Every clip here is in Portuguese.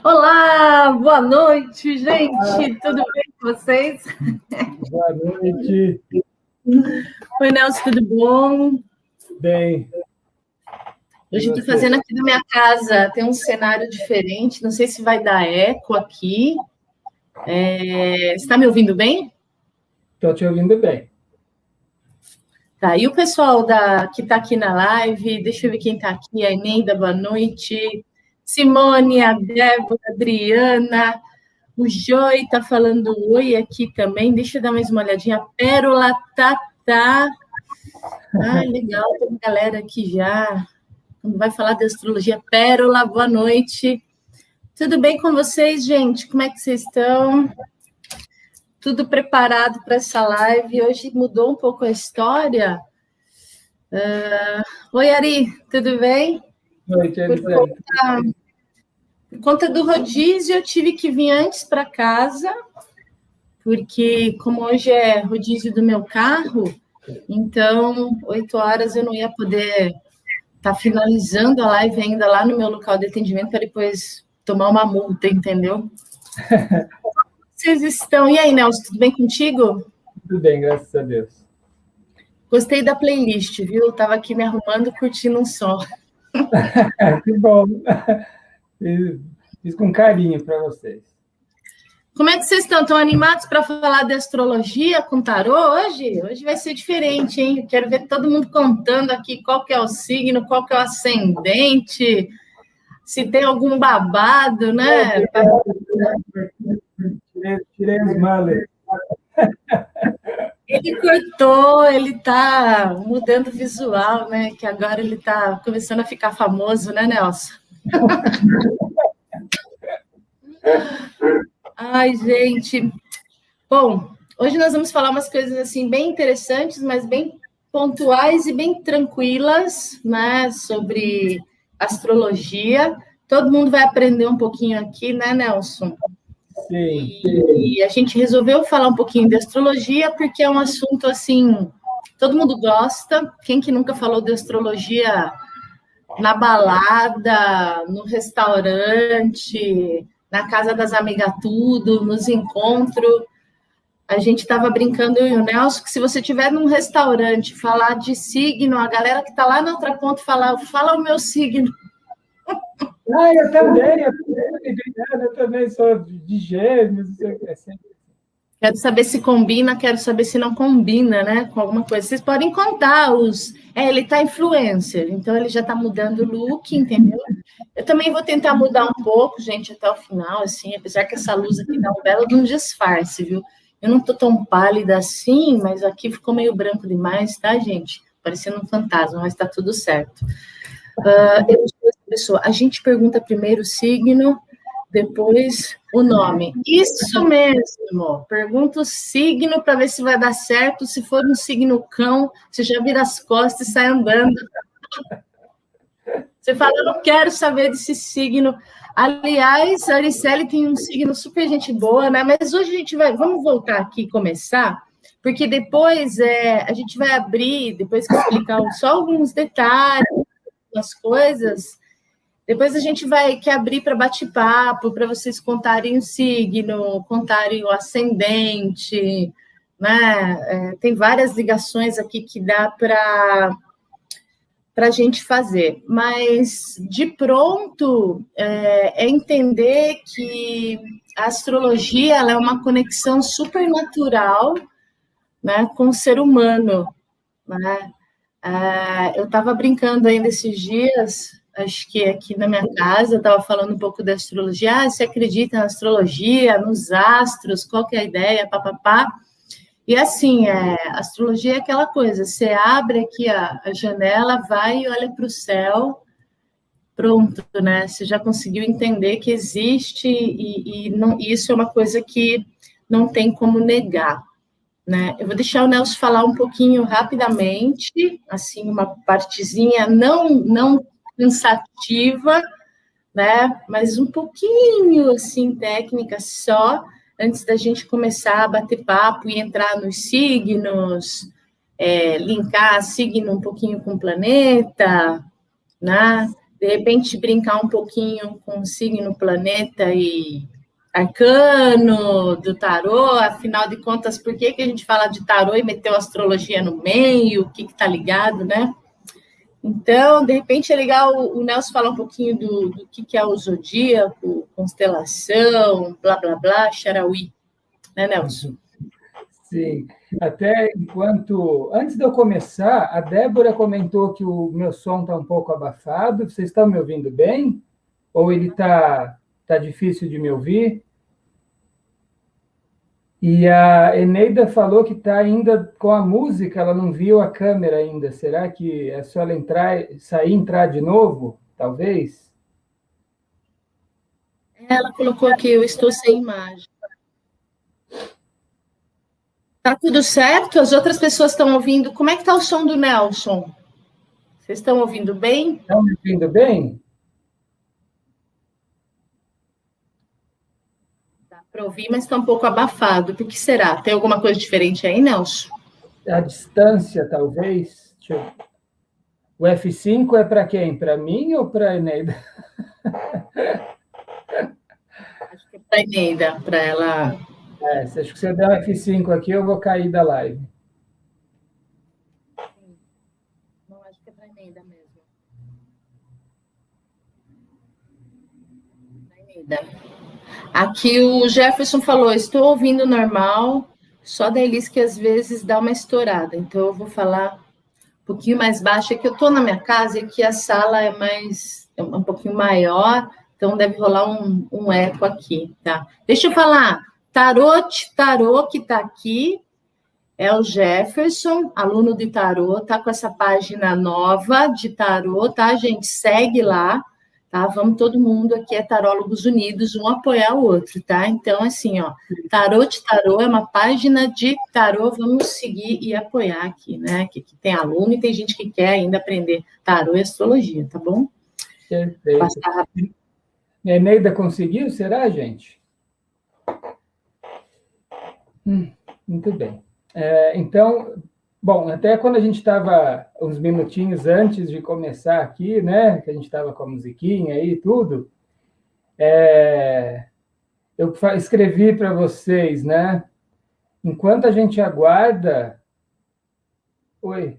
Olá, boa noite, gente. Tudo bem com vocês? Boa noite. Oi, Nelson, tudo bom? Bem. Hoje eu estou fazendo aqui na minha casa, tem um cenário diferente, não sei se vai dar eco aqui. Você está me ouvindo bem? Estou te ouvindo bem. Tá, e o pessoal que está aqui na live, deixa eu ver quem está aqui, a Eneida, boa noite. Simone, a Débora, a Adriana, o Joy está falando oi aqui também, deixa eu dar mais uma olhadinha. A Pérola, Tatá. Ah, legal, tem uma galera aqui já. Quando vai falar de astrologia, Pérola, boa noite. Tudo bem com vocês, gente? Como é que vocês estão? Tudo preparado para essa live? Hoje mudou um pouco a história. Oi, Ari, tudo bem? Oi, Por conta do rodízio, eu tive que vir antes para casa, porque como hoje é rodízio do meu carro, então 8 horas eu não ia poder estar finalizando a live ainda lá no meu local de atendimento para depois tomar uma multa, entendeu? Vocês estão... E aí, Nelson, tudo bem contigo? Tudo bem, graças a Deus. Gostei da playlist, viu? Eu estava aqui me arrumando, curtindo um som. Que bom. Fiz com carinho para vocês. Como é que vocês estão? Estão animados para falar de astrologia com tarô hoje? Hoje vai ser diferente, hein? Eu quero ver todo mundo contando aqui qual que é o signo, qual que é o ascendente, se tem algum babado, né? Tirei os males. Ele cortou, ele está mudando o visual, né? Que agora ele está começando a ficar famoso, né, Nelson? Ai, gente. Bom, hoje nós vamos falar umas coisas assim bem interessantes, mas bem pontuais e bem tranquilas, né? Sobre astrologia. Todo mundo vai aprender um pouquinho aqui, né, Nelson? Sim. E a gente resolveu falar um pouquinho de astrologia porque é um assunto assim, todo mundo gosta. Quem que nunca falou de astrologia na balada, no restaurante, na casa das amigas tudo, nos encontros? A gente estava brincando, eu e o Nelson, que se você estiver num restaurante falar de signo, a galera que está lá na outra ponta fala o meu signo. Ah, eu também sou de Gêmeos. Quero saber se combina, quero saber se não combina, né, com alguma coisa. Vocês podem contar os... ele tá influencer, então ele já tá mudando o look, entendeu? Eu também vou tentar mudar um pouco, gente, até o final, assim, apesar que essa luz aqui dá um belo de um disfarce, viu? Eu não tô tão pálida assim, mas aqui ficou meio branco demais, tá, gente? Parecendo um fantasma, mas tá tudo certo. A gente pergunta primeiro o signo, depois o nome. Isso mesmo. Pergunta o signo para ver se vai dar certo. Se for um signo cão, você já vira as costas e sai andando. Você fala, eu não quero saber desse signo. Aliás, a Aricele tem um signo super gente boa, né? Mas hoje a gente vamos voltar aqui e começar, porque depois a gente vai abrir, depois que eu explicar só alguns detalhes, as coisas. Depois a gente vai abrir para bate-papo, para vocês contarem o signo, contarem o ascendente, né? Tem várias ligações aqui que dá para a gente fazer. Mas, de pronto, é entender que a astrologia ela é uma conexão super natural, né, com o ser humano, né? Eu estava brincando ainda esses dias, acho que aqui na minha casa, eu estava falando um pouco da astrologia. Você acredita na astrologia, nos astros, qual que é a ideia, papapá. E assim, a astrologia é aquela coisa, você abre aqui a janela, vai e olha para o céu, pronto, né? Você já conseguiu entender que existe e não, isso é uma coisa que não tem como negar. Né? Eu vou deixar o Nelson falar um pouquinho rapidamente, assim, uma partezinha não cansativa, né? Mas um pouquinho assim técnica só, antes da gente começar a bater papo e entrar nos signos, linkar signo um pouquinho com o planeta, né? de repente, brincar um pouquinho com o signo, planeta e arcano do tarô, afinal de contas, por que a gente fala de tarô e meteu astrologia no meio, o que está ligado, né? Então, de repente, é legal o Nelson falar um pouquinho do que é o zodíaco, constelação, blá, blá, blá, xarauí, né, Nelson? Sim, até antes de eu começar, a Débora comentou que o meu som está um pouco abafado. Vocês estão me ouvindo bem? Ou ele tá difícil de me ouvir? E a Eneida falou que está ainda com a música, ela não viu a câmera ainda. Será que é só ela sair e entrar de novo? Talvez? Ela colocou aqui, eu estou sem imagem. Tá tudo certo? As outras pessoas estão ouvindo? Como é que tá o som do Nelson? Vocês estão ouvindo bem? Estão me ouvindo bem? Dá para ouvir, mas está um pouco abafado. Por que será? Tem alguma coisa diferente aí, Nelson? A distância, talvez. O F5 é para quem? Para mim ou para a Eneida? Acho que é para a Eneida, para ela. Acho que se eu der um F5 aqui, eu vou cair da live. Não, acho que é para a Eneida mesmo. Aqui o Jefferson falou, estou ouvindo normal, só da Elis que às vezes dá uma estourada. Então eu vou falar um pouquinho mais baixo, é que eu estou na minha casa e aqui a sala é um pouquinho maior, então deve rolar um eco aqui, tá? Deixa eu falar, tarô que está aqui é o Jefferson, aluno de tarô, tá com essa página nova de tarô, tá, gente? Segue lá, tá? Vamos todo mundo aqui, é Tarólogos Unidos, um apoiar o outro, tá? Então, assim, ó, Tarô de Tarô é uma página de tarô, vamos seguir e apoiar aqui, né? Que tem aluno e tem gente que quer ainda aprender tarô e astrologia, tá bom? Perfeito. Eneida conseguiu, será, gente? Muito bem. Então, bom, até quando a gente estava uns minutinhos antes de começar aqui, né, que a gente estava com a musiquinha aí e tudo, eu escrevi para vocês, né, enquanto a gente aguarda... Oi,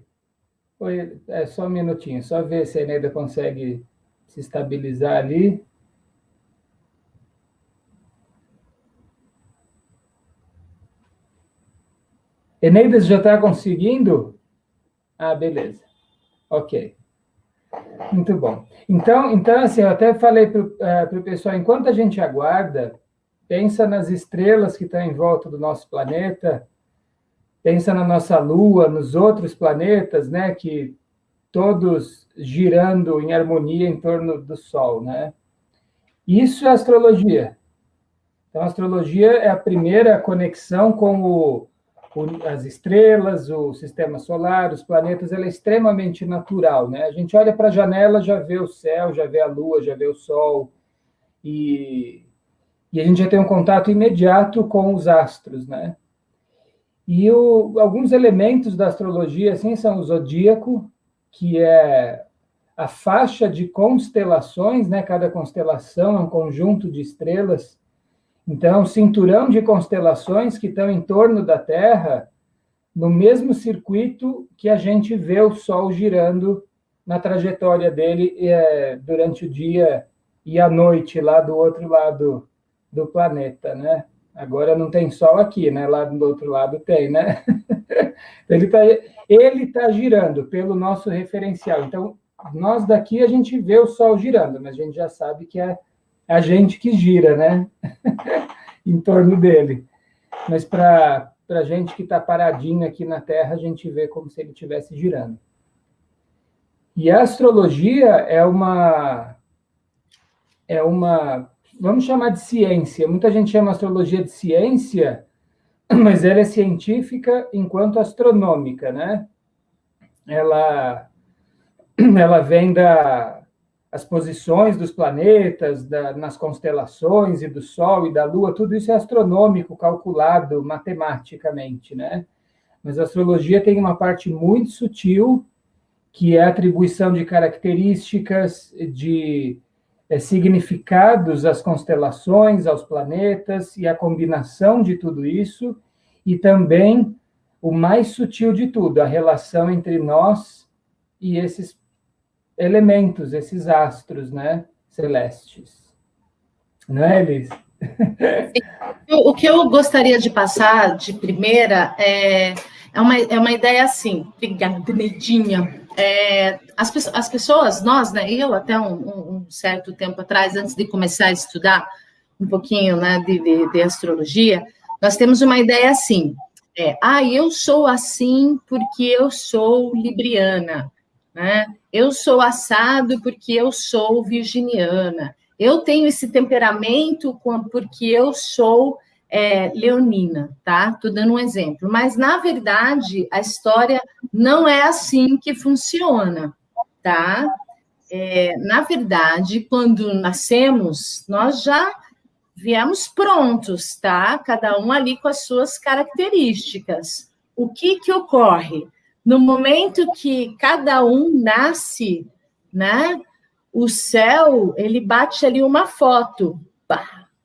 só um minutinho, só ver se a Eneida consegue se estabilizar ali. Eneida já está conseguindo? Ah, beleza. Ok. Muito bom. Então assim, eu até falei para o pessoal, enquanto a gente aguarda, pensa nas estrelas que estão em volta do nosso planeta, pensa na nossa Lua, nos outros planetas, né, que todos girando em harmonia em torno do Sol, né? Isso é astrologia. Então, a astrologia é a primeira conexão com as estrelas, o sistema solar, os planetas, ela é extremamente natural, né? A gente olha para a janela, já vê o céu, já vê a lua, já vê o sol, e a gente já tem um contato imediato com os astros, né? E alguns elementos da astrologia, assim, são o zodíaco, que é a faixa de constelações, né? Cada constelação é um conjunto de estrelas. Então, cinturão de constelações que estão em torno da Terra, no mesmo circuito que a gente vê o Sol girando na trajetória dele durante o dia e a noite, lá do outro lado do planeta, né? Agora não tem Sol aqui, né? Lá do outro lado tem, né? Ele tá girando pelo nosso referencial. Então, nós daqui a gente vê o Sol girando, mas a gente já sabe que é a gente que gira, né? em torno dele. Mas para a gente que está paradinho aqui na Terra, a gente vê como se ele estivesse girando. E a astrologia é uma, vamos chamar de ciência. Muita gente chama a astrologia de ciência, mas ela é científica enquanto astronômica, né? Ela vem as posições dos planetas, nas constelações e do Sol e da Lua, tudo isso é astronômico, calculado matematicamente, né? Mas a astrologia tem uma parte muito sutil que é a atribuição de características, de significados às constelações, aos planetas, e a combinação de tudo isso, e também o mais sutil de tudo, a relação entre nós e esses elementos, esses astros, né, celestes. Não é, Elis? O que eu gostaria de passar de primeira é uma ideia assim. Obrigada, Neidinha. As pessoas, nós, né, eu até um certo tempo atrás, antes de começar a estudar um pouquinho, né, de astrologia, nós temos uma ideia assim, eu sou assim porque eu sou libriana, né? Eu sou assado porque eu sou virginiana, eu tenho esse temperamento porque eu sou leonina, tá? Estou dando um exemplo. Mas, na verdade, a história não é assim que funciona, tá? Na verdade, quando nascemos, nós já viemos prontos, tá? Cada um ali com as suas características. O que ocorre? No momento que cada um nasce, né? O céu, ele bate ali uma foto.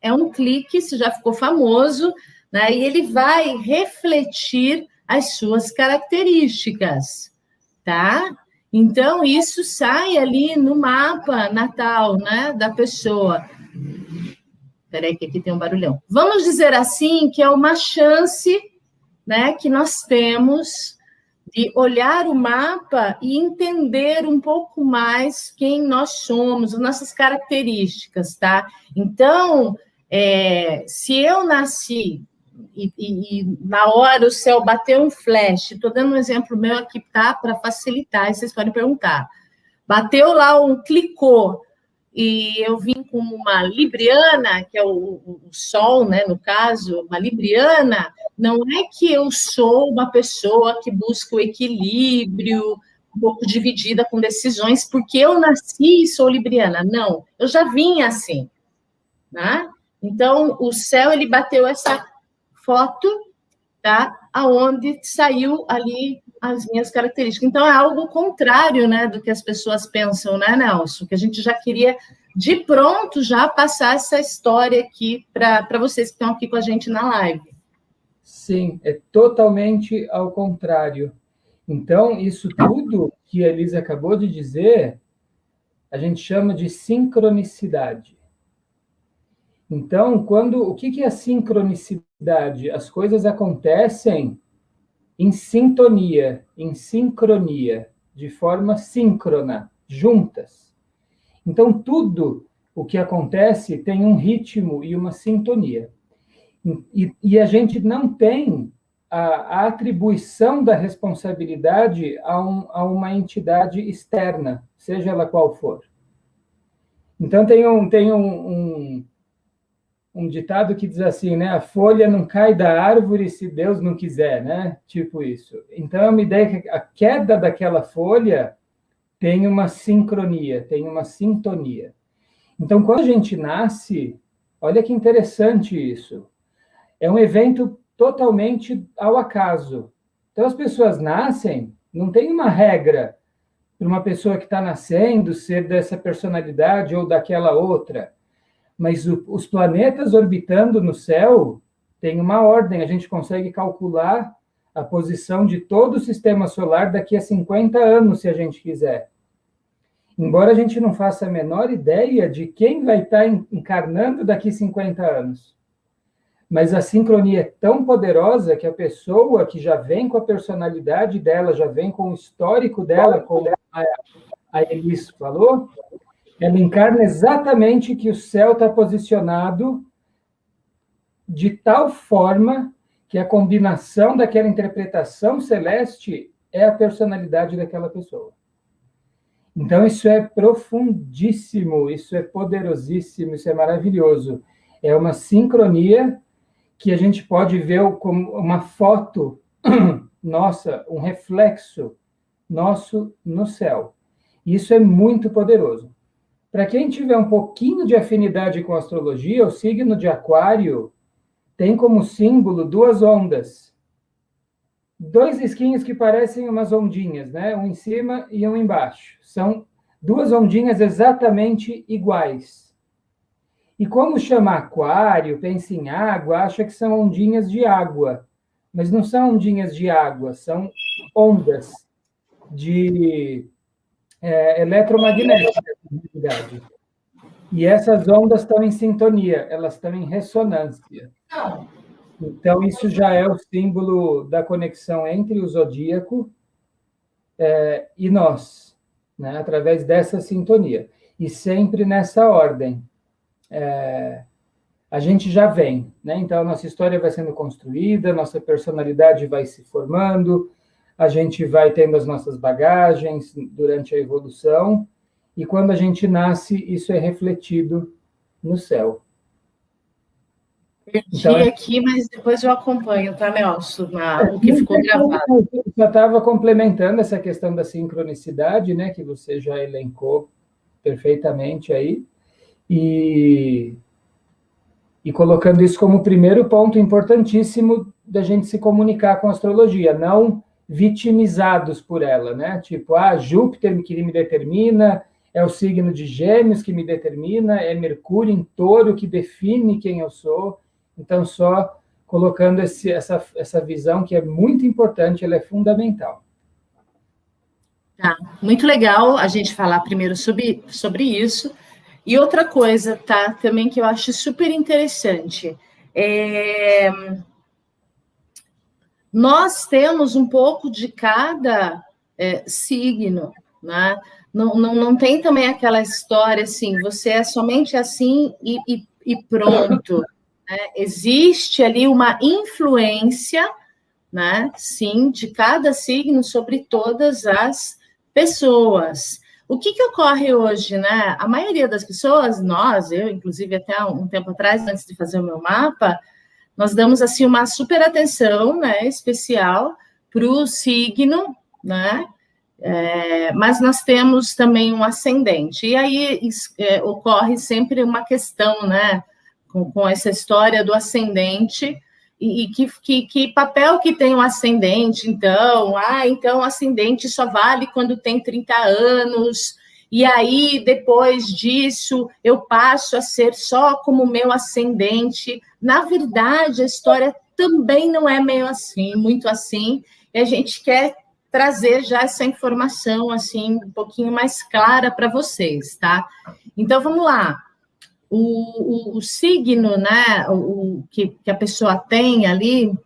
É um clique, isso já ficou famoso, né? E ele vai refletir as suas características, tá? Então, isso sai ali no mapa natal, né, da pessoa. Espera aí, que aqui tem um barulhão. Vamos dizer assim que é uma chance, né, que nós temos de olhar o mapa e entender um pouco mais quem nós somos, as nossas características, tá? Então, se eu nasci e na hora o céu bateu um flash, estou dando um exemplo meu aqui, tá? Para facilitar, e vocês podem perguntar. Bateu lá, clicou, e eu vim com uma libriana, que é o Sol, né, no caso, uma libriana, não é que eu sou uma pessoa que busca o equilíbrio, um pouco dividida com decisões, porque eu nasci e sou libriana. Não, eu já vim assim, né? Então, o céu, ele bateu essa foto, tá? Aonde saiu ali as minhas características. Então, é algo contrário, né, do que as pessoas pensam, né, Nelson? Que a gente já queria, de pronto, já passar essa história aqui para vocês que estão aqui com a gente na live. Sim, é totalmente ao contrário. Então, isso tudo que a Elisa acabou de dizer, a gente chama de sincronicidade. Então, o que é a sincronicidade? As coisas acontecem em sintonia, em sincronia, de forma síncrona, juntas. Então, tudo o que acontece tem um ritmo e uma sintonia. E a gente não tem a atribuição da responsabilidade a uma entidade externa, seja ela qual for. Então, tem um ditado que diz assim, né? A folha não cai da árvore se Deus não quiser, né? Tipo isso. Então, é uma ideia que a queda daquela folha tem uma sincronia, tem uma sintonia. Então, quando a gente nasce, olha que interessante isso. É um evento totalmente ao acaso. Então, as pessoas nascem, não tem uma regra para uma pessoa que está nascendo ser dessa personalidade ou daquela outra. Mas os planetas orbitando no céu têm uma ordem, a gente consegue calcular a posição de todo o sistema solar daqui a 50 anos, se a gente quiser. Embora a gente não faça a menor ideia de quem vai estar encarnando daqui a 50 anos. Mas a sincronia é tão poderosa que a pessoa que já vem com a personalidade dela, já vem com o histórico dela, como a Elis falou, ela encarna exatamente que o céu está posicionado de tal forma que a combinação daquela interpretação celeste é a personalidade daquela pessoa. Então, isso é profundíssimo, isso é poderosíssimo, isso é maravilhoso. É uma sincronia que a gente pode ver como uma foto nossa, um reflexo nosso no céu. Isso é muito poderoso. Para quem tiver um pouquinho de afinidade com a astrologia, o signo de Aquário tem como símbolo duas ondas. dois risquinhos que parecem umas ondinhas, né? Um em cima e um embaixo. São duas ondinhas exatamente iguais. E como chama aquário, pensa em água, acha que são ondinhas de água. Mas não são ondinhas de água, são ondas de eletromagnéticas, na realidade. E essas ondas estão em sintonia, elas estão em ressonância. Então, isso já é o símbolo da conexão entre o zodíaco e nós, né? Através dessa sintonia. E sempre nessa ordem. A gente já vem, né? Então, a nossa história vai sendo construída, nossa personalidade vai se formando, a gente vai tendo as nossas bagagens durante a evolução, e quando a gente nasce, isso é refletido no céu. Perdi então, aqui, mas depois eu acompanho, tá, Nelson? O que ficou gravado. Eu já estava complementando essa questão da sincronicidade, né, que você já elencou perfeitamente aí, e colocando isso como primeiro ponto importantíssimo da gente se comunicar com a astrologia, não vitimizados por ela, né? Tipo, Júpiter que me determina, é o signo de Gêmeos que me determina, é Mercúrio em Touro que define quem eu sou. Então, só colocando essa visão que é muito importante, ela é fundamental. Tá, muito legal a gente falar primeiro sobre isso. E outra coisa, tá, também que eu acho super interessante, nós temos um pouco de cada signo, né? Não tem também aquela história assim, você é somente assim e pronto. Né? Existe ali uma influência, né? Sim, de cada signo sobre todas as pessoas. O que ocorre hoje, né? A maioria das pessoas, eu, inclusive, até um tempo atrás, antes de fazer o meu mapa, nós damos, assim, uma super atenção, né, especial para o signo, né? Mas nós temos também um ascendente. E aí ocorre sempre uma questão, né, com essa história do ascendente, e que papel que tem o ascendente, então? Então o ascendente só vale quando tem 30 anos, e aí, depois disso, eu passo a ser só como meu ascendente. Na verdade, a história também não é meio assim, muito assim, e a gente quer trazer já essa informação, assim, um pouquinho mais clara para vocês, tá? Então, vamos lá. O signo, né, que a pessoa tem ali,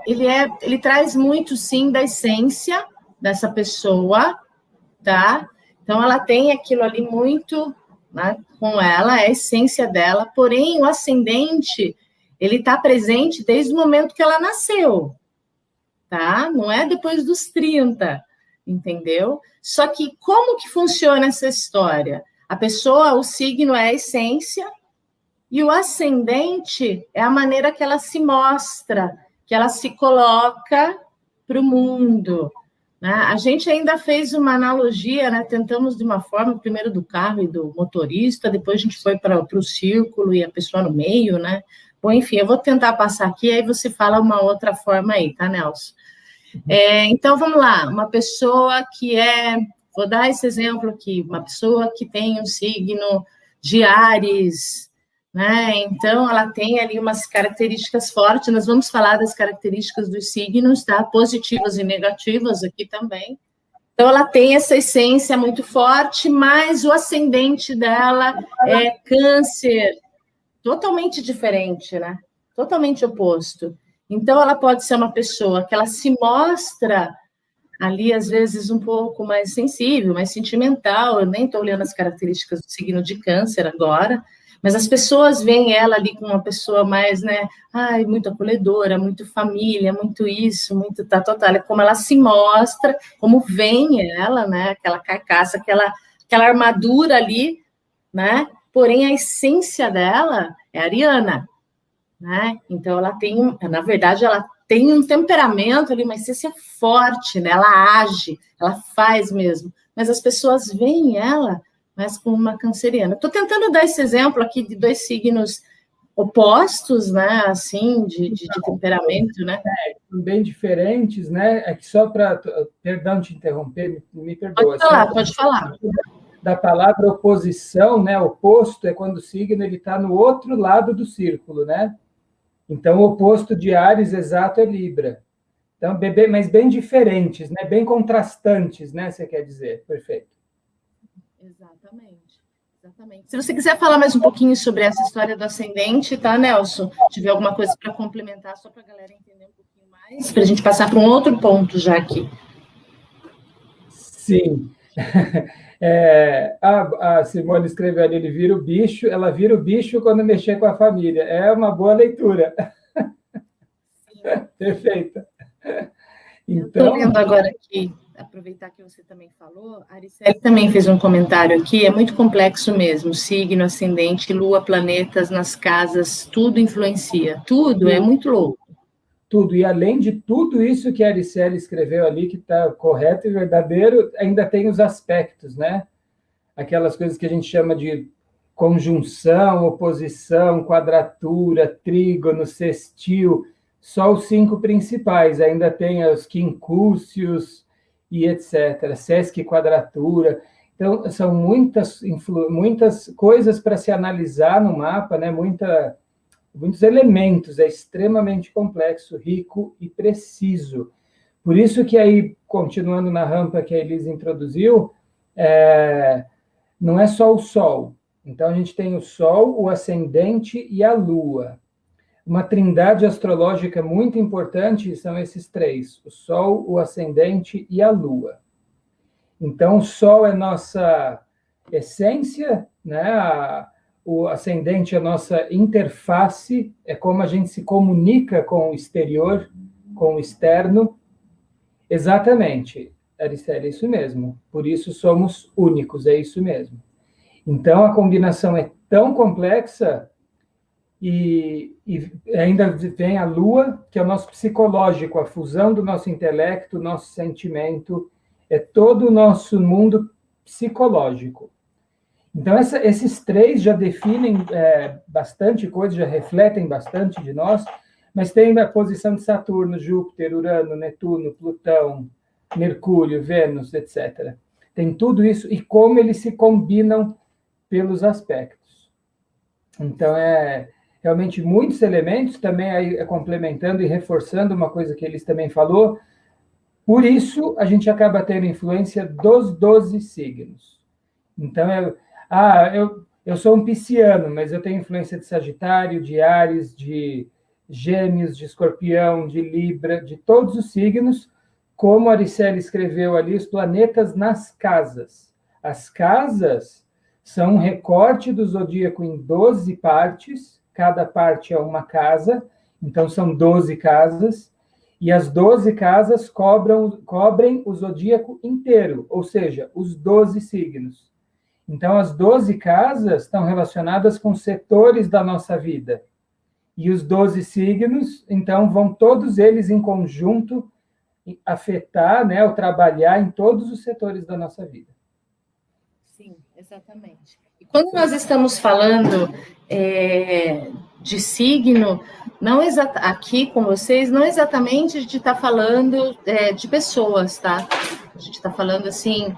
ele traz muito, sim, da essência dessa pessoa, tá? Então, ela tem aquilo ali muito, né, com ela, é a essência dela, porém, o ascendente, ele está presente desde o momento que ela nasceu, tá? Não é depois dos 30, entendeu? Só que como que funciona essa história? A pessoa, o signo é a essência, e o ascendente é a maneira que ela se mostra, que ela se coloca para o mundo. Né? A gente ainda fez uma analogia, né? Tentamos de uma forma, primeiro do carro e do motorista, depois a gente foi para o círculo e a pessoa no meio, né? Bom, enfim, eu vou tentar passar aqui, aí você fala uma outra forma aí, tá, Nelson? Então, vamos lá, uma pessoa que vou dar esse exemplo aqui, uma pessoa que tem um signo de Áries, né? Então, ela tem ali umas características fortes, nós vamos falar das características dos signos, tá? Positivas e negativas aqui também. Então, ela tem essa essência muito forte, mas o ascendente dela é Câncer, totalmente diferente, né? Totalmente oposto. Então, ela pode ser uma pessoa que ela se mostra ali, às vezes, um pouco mais sensível, mais sentimental. Eu nem estou olhando as características do signo de Câncer agora, mas as pessoas veem ela ali como uma pessoa mais, né? Muito acolhedora, muito família, muito isso, muito total. É como ela se mostra, como vem ela, né? Aquela carcaça, aquela armadura ali, né? Porém, a essência dela é ariana, né? Então, ela tem, na verdade, ela tem um temperamento ali, uma essência forte, né? Ela age, ela faz mesmo, mas as pessoas veem ela mais como uma canceriana. Estou tentando dar esse exemplo aqui de dois signos opostos, né? Assim, de temperamento, né? Bem diferentes, né? É que só para... Perdão te interromper, me perdoa. Pode falar. Da palavra oposição, né? Oposto é quando o signo ele está no outro lado do círculo, né? Então, o oposto de Áries exato é Libra. Então, mas bem diferentes, né? Bem contrastantes, né? Você quer dizer? Perfeito. Exatamente. Se você quiser falar mais um pouquinho sobre essa história do ascendente, tá, Nelson? Se tiver alguma coisa para complementar, só para a galera entender um pouquinho mais, para a gente passar para um outro ponto já aqui. Sim. A Simone escreveu ali, ela vira o bicho quando mexer com a família. É uma boa leitura. Perfeita. Então, estou lendo agora aqui, aproveitar que você também falou, a Aricele também fez um comentário aqui, é muito complexo mesmo, signo, ascendente, lua, planetas, nas casas, tudo influencia, tudo, é muito louco. Tudo, e além de tudo isso que a Aricele escreveu ali, que está correto e verdadeiro, ainda tem os aspectos, né? Aquelas coisas que a gente chama de conjunção, oposição, quadratura, trígono, sextil, só os 5 principais, ainda tem os quincúcios e etc., sesqui quadratura. Então, são muitas coisas para se analisar no mapa, né? Muitos elementos, é extremamente complexo, rico e preciso. Por isso que aí, continuando na rampa que a Elisa introduziu, não é só o Sol. Então, a gente tem o Sol, o Ascendente e a Lua. Uma trindade astrológica muito importante são esses 3, o Sol, o Ascendente e a Lua. Então, o Sol é nossa essência, né? O ascendente é a nossa interface, é como a gente se comunica com o exterior, com o externo. Exatamente, Aricele, é isso mesmo. Por isso somos únicos, é isso mesmo. Então, a combinação é tão complexa e ainda vem a Lua, que é o nosso psicológico, a fusão do nosso intelecto, nosso sentimento, é todo o nosso mundo psicológico. Então, esses 3 já definem bastante coisa, já refletem bastante de nós, mas tem a posição de Saturno, Júpiter, Urano, Netuno, Plutão, Mercúrio, Vênus, etc. Tem tudo isso e como eles se combinam pelos aspectos. Então, realmente muitos elementos, também aí complementando e reforçando uma coisa que eles também falou, por isso a gente acaba tendo influência dos 12 signos. Então, eu sou um pisciano, mas eu tenho influência de Sagitário, de Áries, de Gêmeos, de Escorpião, de Libra, de todos os signos, como a Aricele escreveu ali, os planetas nas casas. As casas são um recorte do zodíaco em 12 partes, cada parte é uma casa, então são 12 casas, e as 12 casas cobrem o zodíaco inteiro, ou seja, os 12 signos. Então, as 12 casas estão relacionadas com setores da nossa vida. E os 12 signos, então, vão todos eles em conjunto afetar, né, ou trabalhar em todos os setores da nossa vida. Sim, exatamente. E quando nós estamos falando de signo, não aqui com vocês, não exatamente a gente está falando de pessoas, tá? A gente está falando, assim,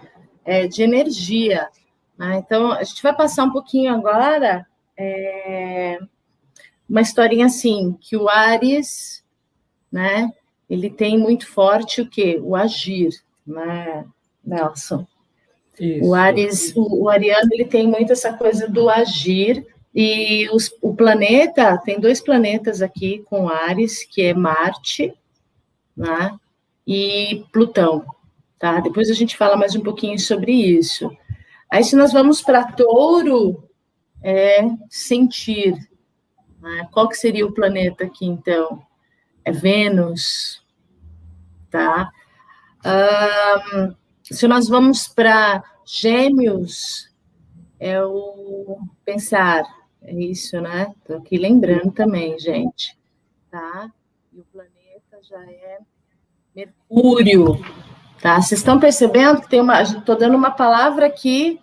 de energia. Então, a gente vai passar um pouquinho agora uma historinha assim, que o Áries, né, ele tem muito forte o quê? O agir, né, Nelson? Isso. O ariano, ele tem muito essa coisa do agir, e o planeta, tem 2 planetas aqui com Áries, que é Marte, né, e Plutão, tá? Depois a gente fala mais um pouquinho sobre isso. Aí, se nós vamos para Touro, sentir. Né? Qual que seria o planeta aqui, então? É Vênus, tá? Se nós vamos para Gêmeos, é o pensar. É isso, né? Estou aqui lembrando também, gente. Tá? E o planeta já é Mercúrio. Tá? Vocês estão percebendo que tem estou dando uma palavra aqui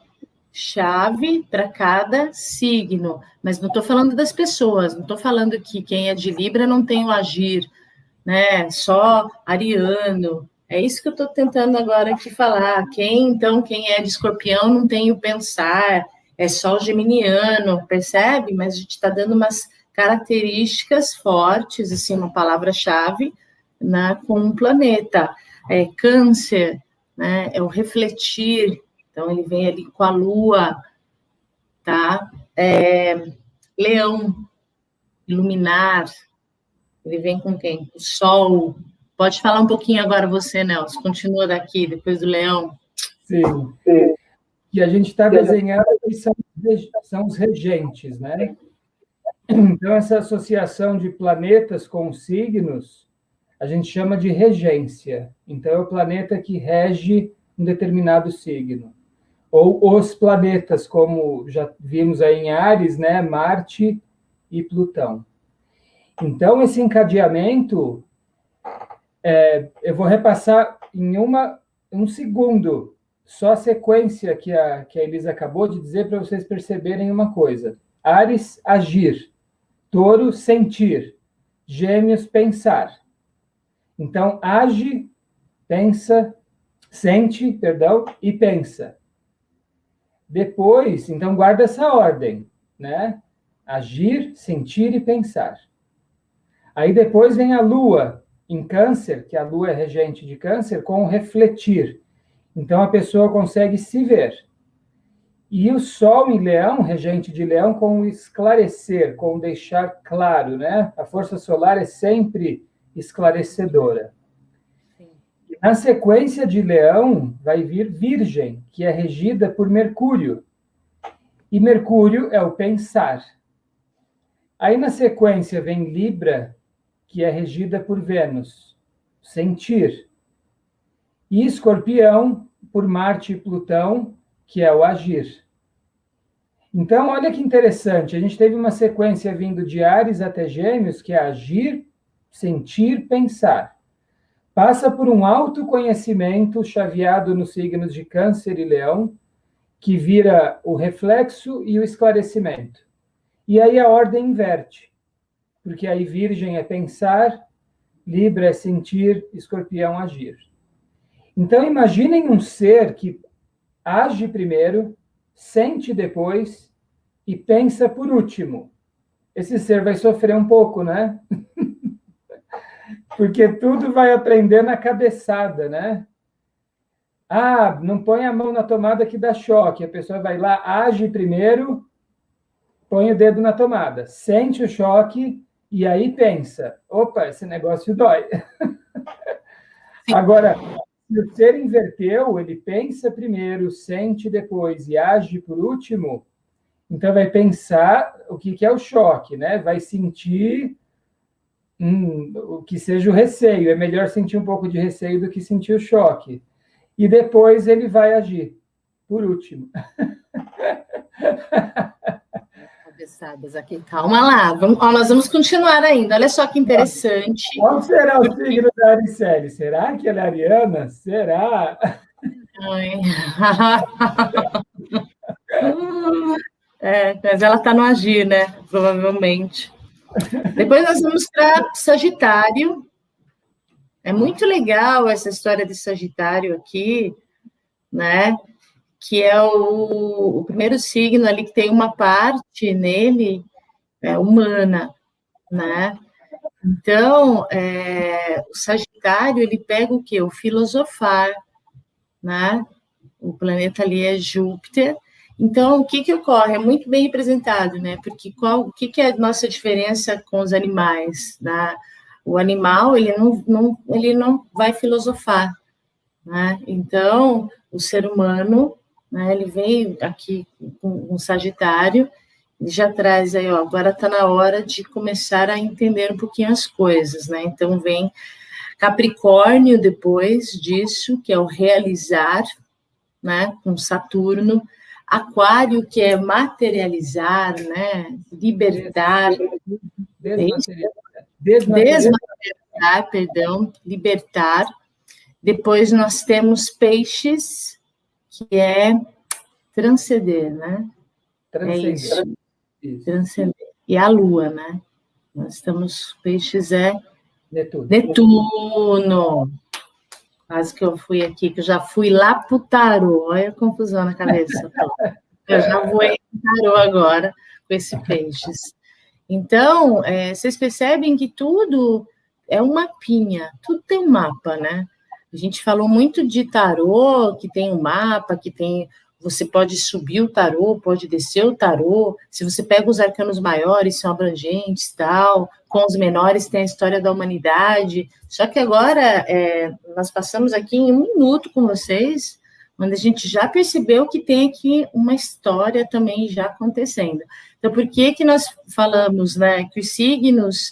chave para cada signo, mas não estou falando das pessoas, não estou falando que quem é de Libra não tem o agir, né? Só ariano. É isso que eu estou tentando agora aqui falar. Quem é de Escorpião não tem o pensar, é só o geminiano, percebe? Mas a gente está dando umas características fortes, assim, uma palavra-chave, né, com um planeta. Câncer, né, é o refletir, então ele vem ali com a Lua, tá? Leão, iluminar, ele vem com quem? O Sol. Pode falar um pouquinho agora você, Nelson, continua daqui, depois do Leão. Sim. E a gente está desenhando que são os regentes, né? Então, essa associação de planetas com signos, a gente chama de regência. Então, é o planeta que rege um determinado signo. Ou os planetas, como já vimos aí em Áries, né? Marte e Plutão. Então, esse encadeamento, eu vou repassar em um segundo, só a sequência que a Elisa acabou de dizer para vocês perceberem uma coisa. Áries, agir. Touro, sentir. Gêmeos, pensar. Então, age, pensa, sente, perdão, e pensa. Depois, então, guarda essa ordem, né? Agir, sentir e pensar. Aí depois vem a Lua, em Câncer, que a Lua é regente de Câncer, com o refletir. Então, a pessoa consegue se ver. E o Sol em Leão, regente de Leão, com o esclarecer, com o deixar claro, né? A força solar é sempre esclarecedora. Sim. Na sequência de Leão, vai vir Virgem, que é regida por Mercúrio. E Mercúrio é o pensar. Aí, na sequência, vem Libra, que é regida por Vênus, sentir. E Escorpião, por Marte e Plutão, que é o agir. Então, olha que interessante, a gente teve uma sequência vindo de Áries até Gêmeos, que é agir, sentir, pensar. Passa por um autoconhecimento chaveado nos signos de Câncer e Leão, que vira o reflexo e o esclarecimento. E aí a ordem inverte, porque aí Virgem é pensar, Libra é sentir, Escorpião agir. Então, imaginem um ser que age primeiro, sente depois e pensa por último. Esse ser vai sofrer um pouco, né? Porque tudo vai aprender na cabeçada, né? Ah, não põe a mão na tomada que dá choque. A pessoa vai lá, age primeiro, põe o dedo na tomada, sente o choque e aí pensa, opa, esse negócio dói. Agora, se o ser inverteu, ele pensa primeiro, sente depois e age por último, então vai pensar o que é o choque, né? Vai sentir o que seja o receio. É melhor sentir um pouco de receio do que sentir o choque. E depois ele vai agir, por último. Cabeçadas aqui, calma lá. Nós vamos continuar ainda. Olha só que interessante. Qual será o signo da Aricele? Será que ela é ariana? Será? Mas ela está no agir, né? Provavelmente. Depois nós vamos para Sagitário. É muito legal essa história de Sagitário aqui, né? Que é o primeiro signo ali que tem uma parte nele humana, né? Então, o Sagitário, ele pega o quê? O filosofar, né? O planeta ali é Júpiter. Então, o que ocorre? É muito bem representado, né? Porque o que é a nossa diferença com os animais, né? O animal, ele não vai filosofar, né? Então, o ser humano, né, ele vem aqui com um Sagitário, e já traz aí, ó, agora está na hora de começar a entender um pouquinho as coisas, né? Então, vem Capricórnio depois disso, que é o realizar, né? Com Saturno. Aquário, que é materializar, né? Libertar. Desmaterializar, perdão, libertar. Depois nós temos Peixes, que é transcender, né? Transcender. É isso. Isso. Transcender. E a Lua, né? Nós estamos, peixes é Netuno. Netuno. Quase que eu fui aqui, que eu já fui lá pro tarô. Olha a confusão na cabeça. Eu já vou em tarô agora com esse peixes. Então, vocês percebem que tudo é um mapinha, tudo tem um mapa, né? A gente falou muito de tarô, que tem um mapa, que tem. Você pode subir o tarô, pode descer o tarô. Se você pega os arcanos maiores, são abrangentes, tal. Com os menores tem a história da humanidade. Só que agora nós passamos aqui em 1 minuto com vocês, onde a gente já percebeu que tem aqui uma história também já acontecendo. Então, por que nós falamos, né, que os signos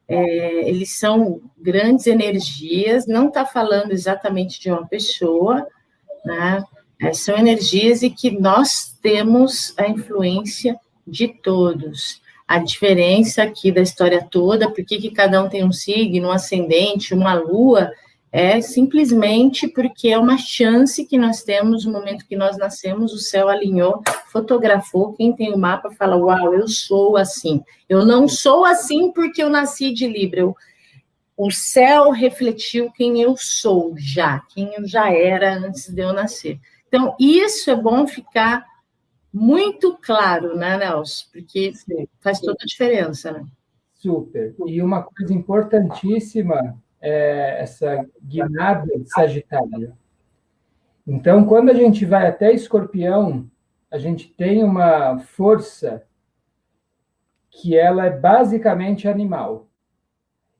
eles são grandes energias? Não está falando exatamente de uma pessoa, né? São energias e que nós temos a influência de todos. A diferença aqui da história toda, por que cada um tem um signo, um ascendente, uma lua, é simplesmente porque é uma chance que nós temos no momento que nós nascemos, o céu alinhou, fotografou, quem tem o mapa fala, uau, eu sou assim. Eu não sou assim porque eu nasci de Libra, o céu refletiu quem eu sou já, quem eu já era antes de eu nascer. Então, isso é bom ficar muito claro, né, Nelson? Porque faz toda a diferença, né? Super. E uma coisa importantíssima é essa guinada de Sagitário. Então, quando a gente vai até Escorpião, a gente tem uma força que ela é basicamente animal.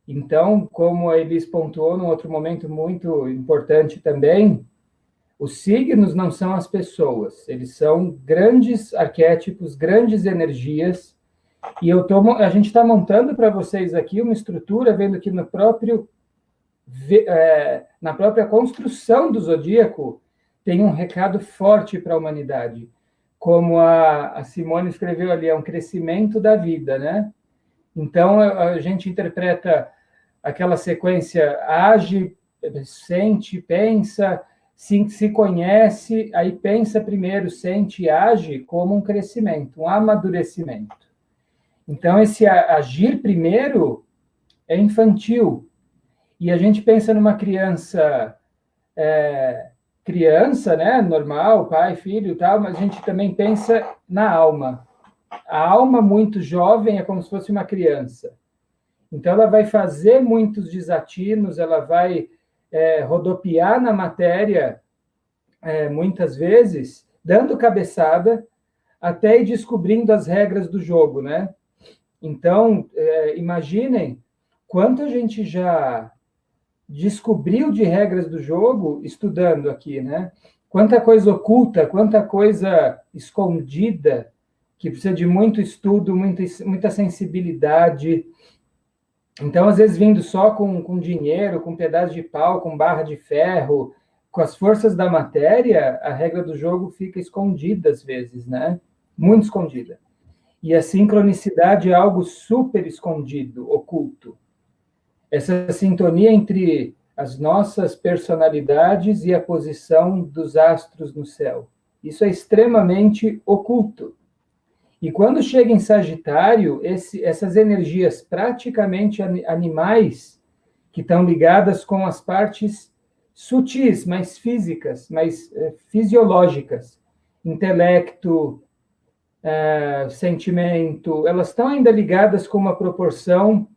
Então, como a Elis pontuou num outro momento muito importante também, os signos não são as pessoas, eles são grandes arquétipos, grandes energias, e a gente está montando para vocês aqui uma estrutura, vendo que na própria construção do zodíaco tem um recado forte para a humanidade. Como a Simone escreveu ali, é um crescimento da vida, né? Então, a gente interpreta aquela sequência, age, sente, pensa, se conhece, aí pensa primeiro, sente e age como um crescimento, um amadurecimento. Então, esse agir primeiro é infantil. E a gente pensa numa criança, né, normal, pai, filho e tal, mas a gente também pensa na alma. A alma muito jovem é como se fosse uma criança. Então, ela vai fazer muitos desatinos, ela vai rodopiar na matéria, muitas vezes, dando cabeçada, até ir descobrindo as regras do jogo, né? Então, imaginem quanto a gente já descobriu de regras do jogo estudando aqui, né? Quanta coisa oculta, quanta coisa escondida, que precisa de muito estudo, muita sensibilidade. Então, às vezes, vindo só com dinheiro, com pedaço de pau, com barra de ferro, com as forças da matéria, a regra do jogo fica escondida, às vezes, né? Muito escondida. E a sincronicidade é algo super escondido, oculto. Essa sintonia entre as nossas personalidades e a posição dos astros no céu. Isso é extremamente oculto. E quando chega em Sagitário, essas energias praticamente animais, que estão ligadas com as partes sutis, mais físicas, mais fisiológicas, intelecto, sentimento, elas estão ainda ligadas com uma proporção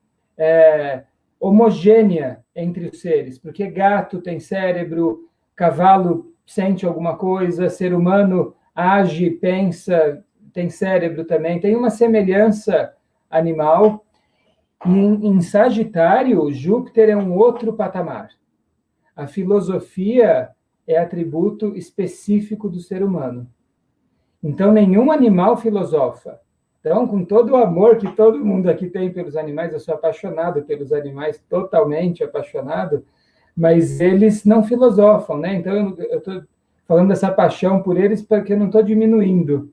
homogênea entre os seres, porque gato tem cérebro, cavalo sente alguma coisa, ser humano age, pensa, tem cérebro também, tem uma semelhança animal. E em Sagitário, Júpiter é um outro patamar. A filosofia é atributo específico do ser humano. Então, nenhum animal filosofa. Então, com todo o amor que todo mundo aqui tem pelos animais, eu sou apaixonado pelos animais, totalmente apaixonado, mas eles não filosofam, né? Então, eu estou falando dessa paixão por eles porque eu não estou diminuindo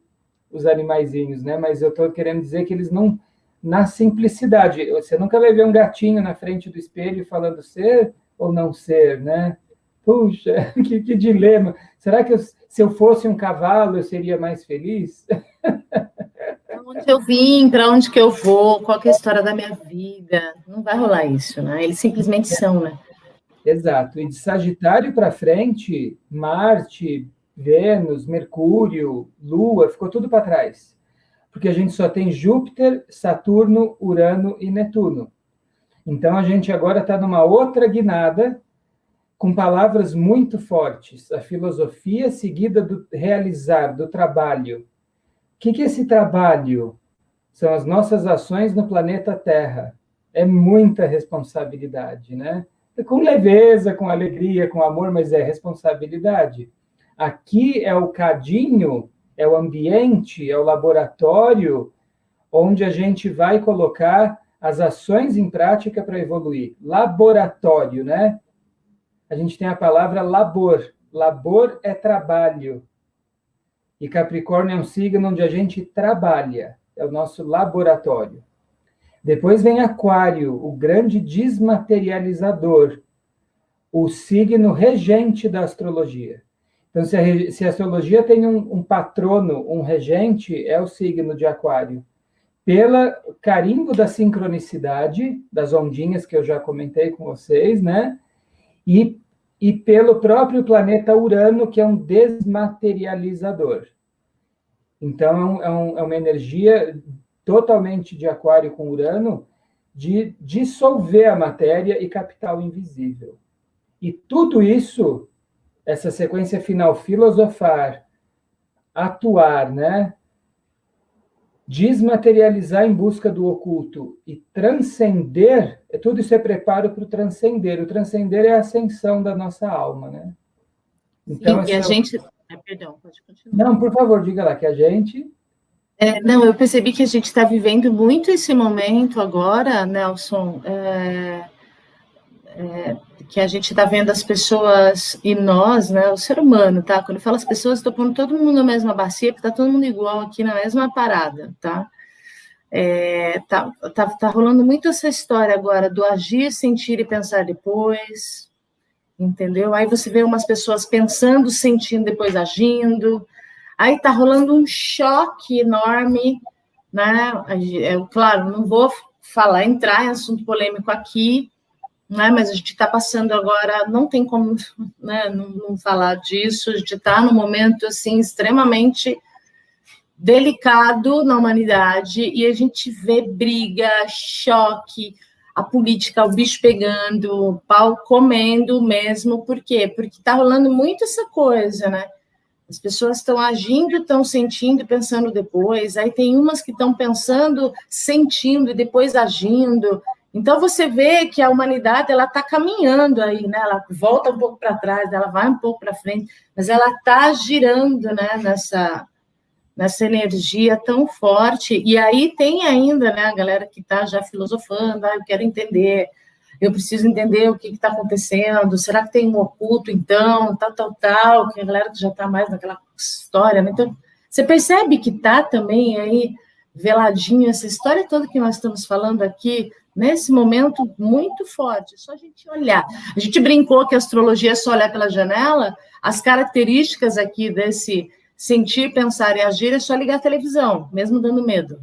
os animaizinhos, né? Mas eu estou querendo dizer que eles não, na simplicidade, você nunca vai ver um gatinho na frente do espelho falando ser ou não ser, né? Puxa, que dilema. Será que se eu fosse um cavalo, eu seria mais feliz? Para onde eu vim, para onde que eu vou, qual que é a história da minha vida? Não vai rolar isso, né? Eles simplesmente são, né? Exato. E de Sagitário para frente, Marte, Vênus, Mercúrio, Lua, ficou tudo para trás. Porque a gente só tem Júpiter, Saturno, Urano e Netuno. Então a gente agora está numa outra guinada, com palavras muito fortes. A filosofia seguida do realizar, do trabalho. O que é esse trabalho? São as nossas ações no planeta Terra. É muita responsabilidade, né? Com leveza, com alegria, com amor, mas é responsabilidade. Aqui é o cadinho, é o ambiente, é o laboratório onde a gente vai colocar as ações em prática para evoluir. Laboratório, né? A gente tem a palavra labor. Labor é trabalho. E Capricórnio é um signo onde a gente trabalha. É o nosso laboratório. Depois vem Aquário, o grande desmaterializador, o signo regente da astrologia. Então, se a astrologia tem um patrono, um regente, é o signo de Aquário. Pelo carimbo da sincronicidade, das ondinhas que eu já comentei com vocês, né? E pelo próprio planeta Urano, que é um desmaterializador. Então, é uma energia totalmente de Aquário com Urano, de dissolver a matéria e captar o invisível. E tudo isso, essa sequência final, filosofar, atuar, né? Desmaterializar em busca do oculto e transcender, tudo isso é preparo para o transcender. O transcender é a ascensão da nossa alma, né? Então, e a gente... Perdão, pode continuar. Não, por favor, diga lá, que a gente... Não, eu percebi que a gente está vivendo muito esse momento agora, Nelson, que a gente está vendo as pessoas e nós, né, o ser humano, tá? Quando eu falo as pessoas, estou pondo todo mundo na mesma bacia, porque está todo mundo igual aqui na mesma parada, tá? Tá rolando muito essa história agora do agir, sentir e pensar depois, entendeu? Aí você vê umas pessoas pensando, sentindo, depois agindo. Aí tá rolando um choque enorme, né? Claro, não vou entrar em assunto polêmico aqui, né? Mas a gente está passando agora, não tem como, né, não falar disso. A gente está num momento assim extremamente delicado na humanidade e a gente vê briga, choque, a política, o bicho pegando, o pau comendo mesmo. Por quê? Porque está rolando muito essa coisa, né? As pessoas estão agindo, estão sentindo, pensando depois. Aí tem umas que estão pensando, sentindo e depois agindo. Então você vê que a humanidade ela está caminhando aí, né? Ela volta um pouco para trás, ela vai um pouco para frente, mas ela está girando, né? Nessa energia tão forte. E aí tem ainda, né? A galera que está já filosofando, eu quero entender. Eu preciso entender o que está acontecendo, será que tem um oculto, então, tal, que a galera já está mais naquela história, né? Então, você percebe que está também aí veladinho essa história toda que nós estamos falando aqui, nesse momento muito forte, é só a gente olhar. A gente brincou que a astrologia é só olhar pela janela, as características aqui desse sentir, pensar e agir é só ligar a televisão, mesmo dando medo.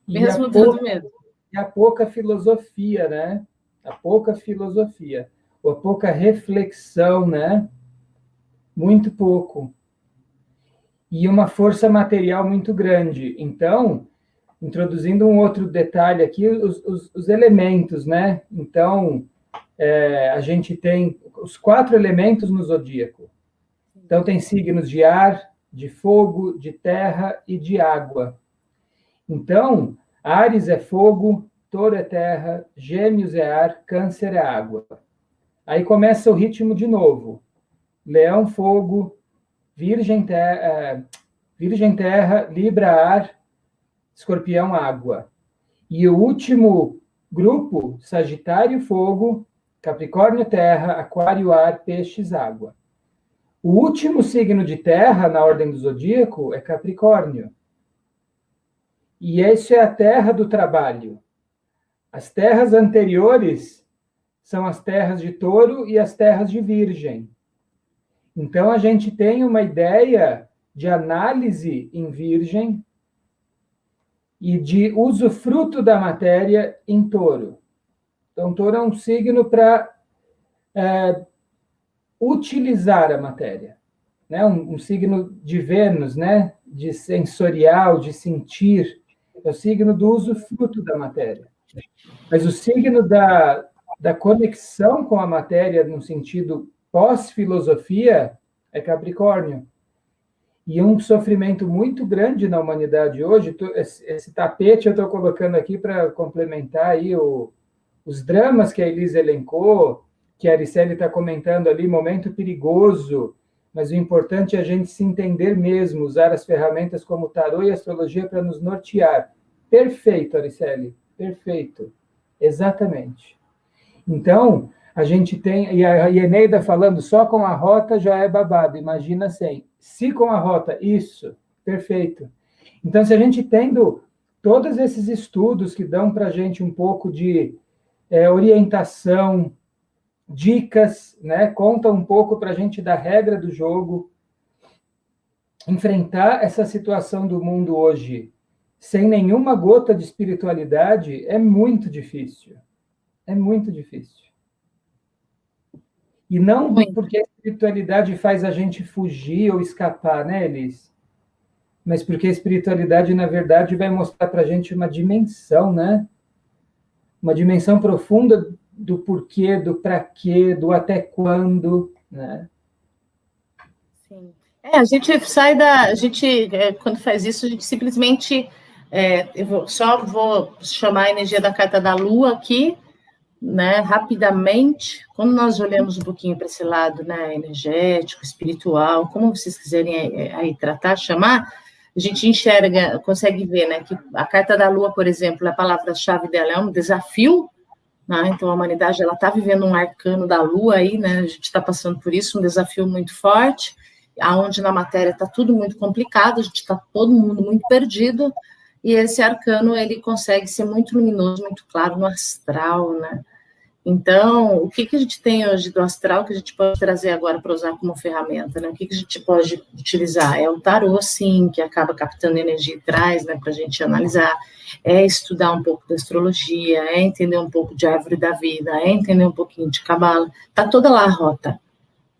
Mesmo dando medo. E a pouca filosofia, né? A pouca filosofia, a pouca reflexão, né? Muito pouco. E uma força material muito grande. Então, introduzindo um outro detalhe aqui, os elementos, né? Então, a gente tem os 4 elementos no zodíaco. Então, tem signos de ar, de fogo, de terra e de água. Então, Áries é fogo, Touro é terra, Gêmeos é ar, Câncer é água. Aí começa o ritmo de novo. Leão, fogo, Virgem, terra, Libra, ar, Escorpião, água. E o último grupo, Sagitário, fogo, Capricórnio, terra, Aquário, ar, Peixes, água. O último signo de terra, na ordem do zodíaco, é Capricórnio. E essa é a terra do trabalho. As terras anteriores são as terras de Touro e as terras de Virgem. Então, a gente tem uma ideia de análise em Virgem e de usufruto da matéria em Touro. Então, Touro é um signo para utilizar a matéria, né? Um signo de Vênus, né? De sensorial, de sentir. É o signo do usufruto da matéria. Mas o signo da conexão com a matéria, no sentido pós-filosofia, é Capricórnio. E um sofrimento muito grande na humanidade hoje, esse tapete eu estou colocando aqui para complementar aí os dramas que a Elisa elencou, que a Ariceli está comentando ali, momento perigoso, mas o importante é a gente se entender mesmo, usar as ferramentas como o tarô e a astrologia para nos nortear. Perfeito, Ariceli, perfeito. Exatamente. Então, a gente tem, e a Eneida falando, só com a rota já é babado, imagina sem. Se com a rota, isso, perfeito. Então, se a gente tendo todos esses estudos que dão para a gente um pouco de orientação, dicas, né? Conta um pouco para a gente da regra do jogo, enfrentar essa situação do mundo hoje sem nenhuma gota de espiritualidade é muito difícil. É muito difícil. E não porque a espiritualidade faz a gente fugir ou escapar, né, Elis? Mas porque a espiritualidade, na verdade, vai mostrar para a gente uma dimensão, né? Uma dimensão profunda do porquê, do para quê, do até quando, né? Sim. A gente sai da... A gente, quando faz isso, a gente simplesmente... eu vou chamar a energia da carta da Lua aqui, né, rapidamente. Quando nós olhamos um pouquinho para esse lado, né, energético, espiritual, como vocês quiserem aí tratar, chamar, a gente enxerga, consegue ver, né, que a carta da Lua, por exemplo, a palavra-chave dela é um desafio, né, então a humanidade ela está vivendo um arcano da Lua aí, né, a gente está passando por isso, um desafio muito forte, aonde na matéria está tudo muito complicado, a gente está todo mundo muito perdido, e esse arcano, ele consegue ser muito luminoso, muito claro no astral, né? Então, o que a gente tem hoje do astral que a gente pode trazer agora para usar como ferramenta, né? O que a gente pode utilizar? É o tarô, sim, que acaba captando energia e traz, né, para a gente analisar, é estudar um pouco da astrologia, é entender um pouco de árvore da vida, é entender um pouquinho de cabala, tá toda lá a rota,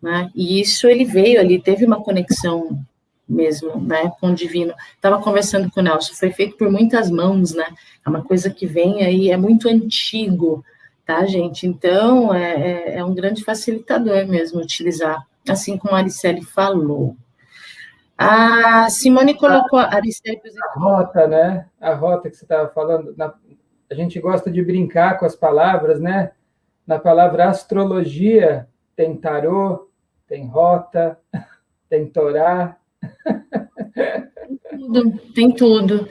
né? E isso ele veio ali, teve uma conexão mesmo, né, com o divino. Estava conversando com o Nelson, foi feito por muitas mãos, né, é uma coisa que vem aí, é muito antigo, tá, gente? Então, é um grande facilitador mesmo utilizar, assim como a Ariceli falou. A Simone colocou a Ariceli... A rota, né, a rota que você estava falando, a gente gosta de brincar com as palavras, né, na palavra astrologia tem tarô, tem rota, tem Torá, tem tudo.